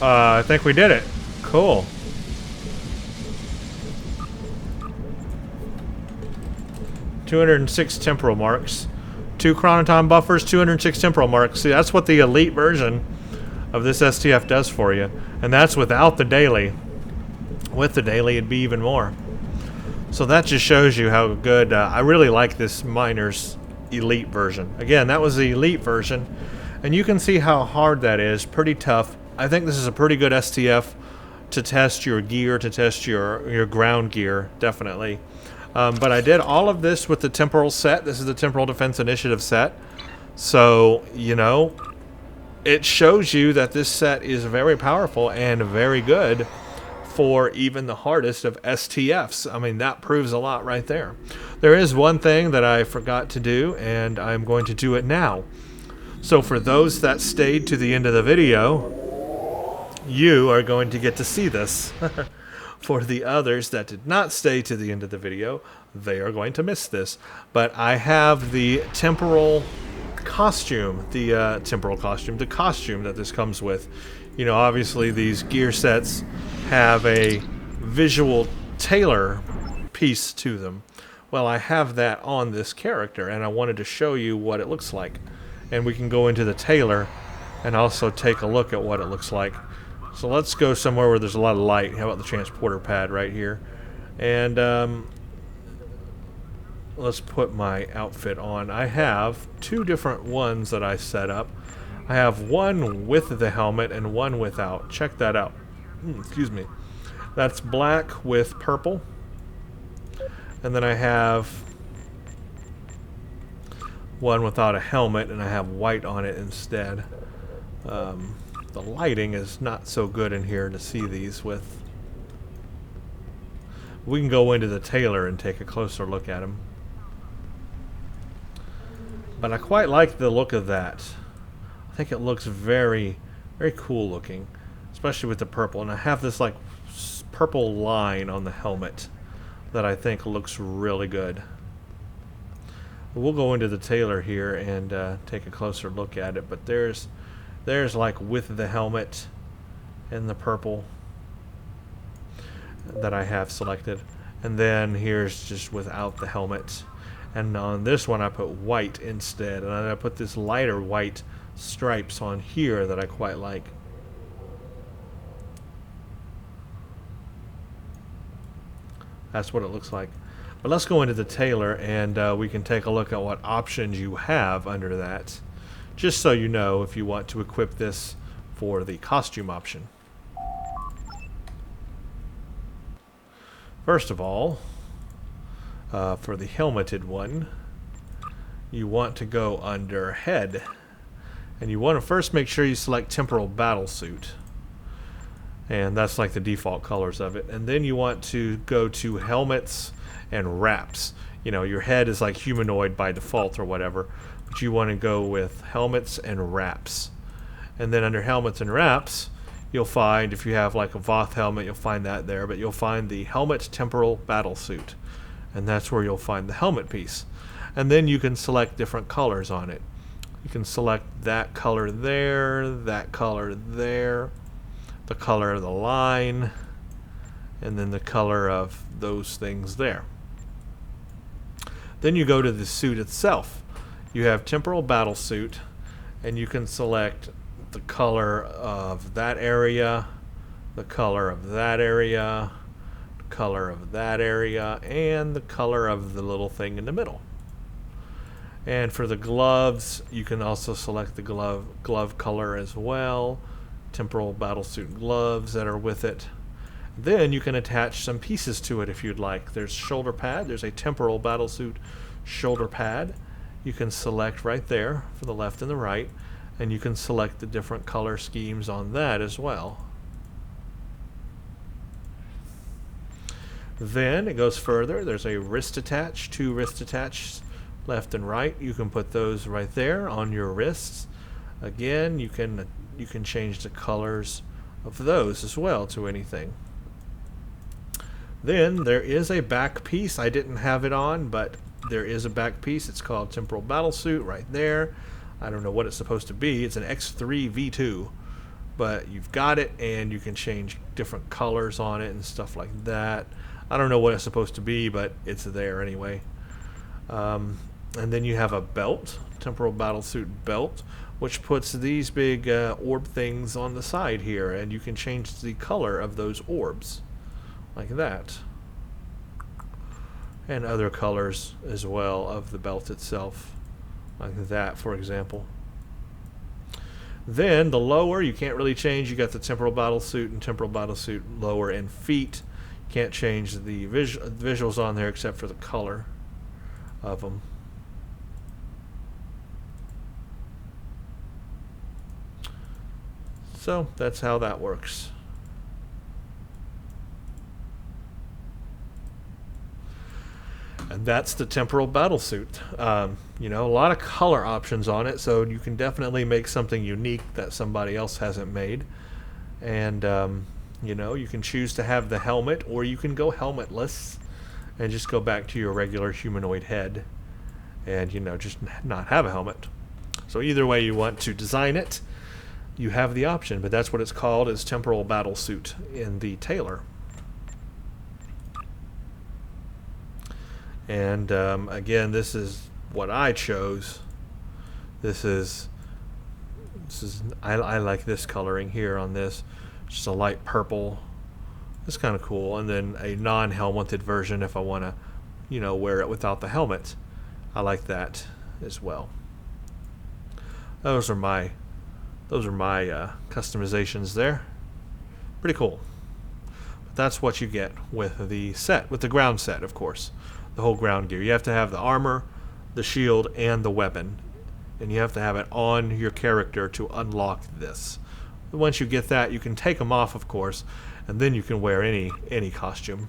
I think we did it. Cool. $206 temporal marks. 2 chronoton buffers, 206 temporal marks. See, that's what the elite version of this STF does for you. And that's without the daily. With the daily, it'd be even more. So that just shows you how good... I really like this Miner's elite version. Again, that was the elite version. And you can see how hard that is. Pretty tough. I think this is a pretty good STF to test your gear, to test your ground gear, definitely. But I did all of this with the temporal set. This is the Temporal Defense Initiative set. So, you know, it shows you that this set is very powerful and very good for even the hardest of STFs. I mean, that proves a lot right there. There is one thing that I forgot to do, and I'm going to do it now. So for those that stayed to the end of the video, you are going to get to see this. For the others that did not stay to the end of the video, they are going to miss this. But I have the temporal costume, the costume that this comes with. You know, obviously these gear sets have a visual tailor piece to them. Well, I have that on this character, and I wanted to show you what it looks like. And we can go into the tailor and also take a look at what it looks like. So let's go somewhere where there's a lot of light. How about the transporter pad right here? And let's put my outfit on. I have 2 different ones that I set up. I have one with the helmet and one without. Check that out. Excuse me. That's black with purple. And then I have one without a helmet, and I have white on it instead. The lighting is not so good in here to see these with. We can go into the tailor and take a closer look at them. But I quite like the look of that. I think it looks very, very cool looking, especially with the purple. And I have this like purple line on the helmet that I think looks really good. We'll go into the tailor here and take a closer look at it. But there's like with the helmet and the purple that I have selected. And then here's just without the helmet. And on this one I put white instead. And I put this lighter white stripes on here that I quite like. That's what it looks like. But let's go into the tailor and we can take a look at what options you have under that. Just so you know if you want to equip this for the costume option. First of all, for the helmeted one, you want to go under head. And you want to first make sure you select temporal battle suit. And that's like the default colors of it. And then you want to go to helmets and wraps. You know, your head is like humanoid by default or whatever. But you want to go with helmets and wraps. And then under helmets and wraps, you'll find, if you have like a Voth helmet, you'll find that there. But you'll find the helmet temporal battle suit. And that's where you'll find the helmet piece. And then you can select different colors on it. You can select that color there, that color there, the color of the line, and then the color of those things there. Then you go to the suit itself. You have temporal battle suit, and you can select the color of that area, the color of that area, the color of that area, and the color of the little thing in the middle. And for the gloves, you can also select the glove color as well. Temporal battlesuit gloves that are with it. Then you can attach some pieces to it if you'd like. There's shoulder pad. There's a temporal battlesuit shoulder pad. You can select right there for the left and the right. And you can select the different color schemes on that as well. Then it goes further. There's a wrist attach, 2 wrist attach, left and right. You can put those right there on your wrists. Again, you can change the colors of those as well to anything. Then there is a back piece. I didn't have it on, but there is a back piece. It's called Temporal Battlesuit right there. I don't know what it's supposed to be. It's an X3 V2, but you've got it, and you can change different colors on it and stuff like that. I don't know what it's supposed to be, but it's there anyway. And then you have a belt, temporal battlesuit belt, which puts these big orb things on the side here, and you can change the color of those orbs like that, and other colors as well of the belt itself, like that, for example. Then the lower, you can't really change. You got the temporal battlesuit and temporal battlesuit lower and feet. Can't change the visuals on there except for the color of them. So that's how that works. And that's the temporal battlesuit. You know, a lot of color options on it, so you can definitely make something unique that somebody else hasn't made. And you know, you can choose to have the helmet, or you can go helmetless and just go back to your regular humanoid head and, you know, just not have a helmet. So either way you want to design it, you have the option, but that's what it's called, is temporal battlesuit in the tailor. And again, this is what I chose. This is I like this coloring here on this, just a light purple. It's kind of cool. And then a non-helmeted version if I want to, you know, wear it without the helmet. I like that as well. Those are my customizations there. Pretty cool. But that's what you get with the set, with the ground set, of course. The whole ground gear. You have to have the armor, the shield, and the weapon. And you have to have it on your character to unlock this. Once you get that, you can take them off, of course, and then you can wear any costume.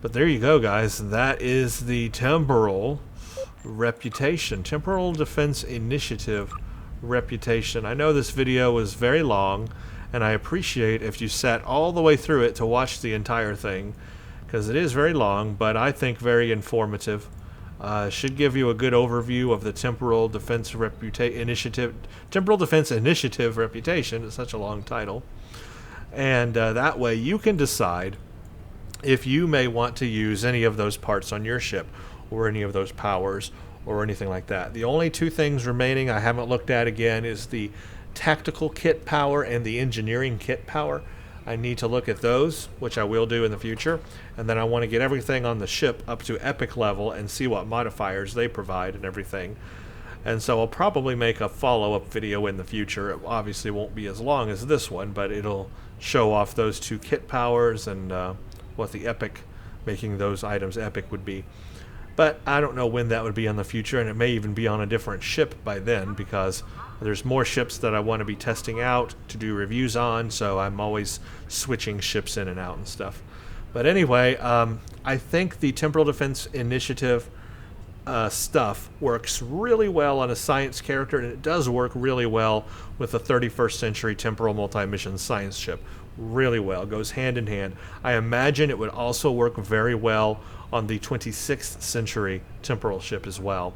But there you go, guys. That is the Temporal Reputation, Temporal Defense Initiative Reputation. I know this video was very long, and I appreciate if you sat all the way through it to watch the entire thing, because it is very long, but I think very informative. Should give you a good overview of the Temporal Defense Initiative. Temporal Defense Initiative Reputation is such a long title, and that way you can decide if you may want to use any of those parts on your ship, or any of those powers, or anything like that. The only two things remaining I haven't looked at again is the tactical kit power and the engineering kit power. I need to look at those, which I will do in the future, and then I want to get everything on the ship up to epic level and see what modifiers they provide and everything. And so I'll probably make a follow-up video in the future. It obviously won't be as long as this one, but it'll show off those two kit powers and what the epic, making those items epic, would be. But I don't know when that would be in the future, and it may even be on a different ship by then, because there's more ships that I want to be testing out to do reviews on, so I'm always switching ships in and out and stuff. But anyway, I think the Temporal Defense Initiative stuff works really well on a science character, and it does work really well with a 31st century temporal multi-mission science ship. Really well. It goes hand in hand. I imagine it would also work very well on the 26th century temporal ship as well.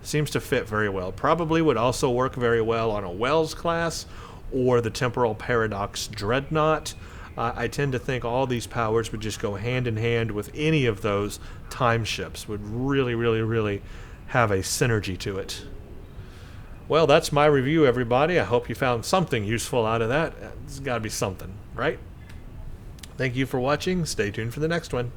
Seems to fit very well. Probably would also work very well on a Wells class or the Temporal Paradox Dreadnought. I tend to think all these powers would just go hand in hand with any of those time ships. Would really, really, really have a synergy to it. Well, that's my review, everybody. I hope you found something useful out of that. There's got to be something, right? Thank you for watching. Stay tuned for the next one.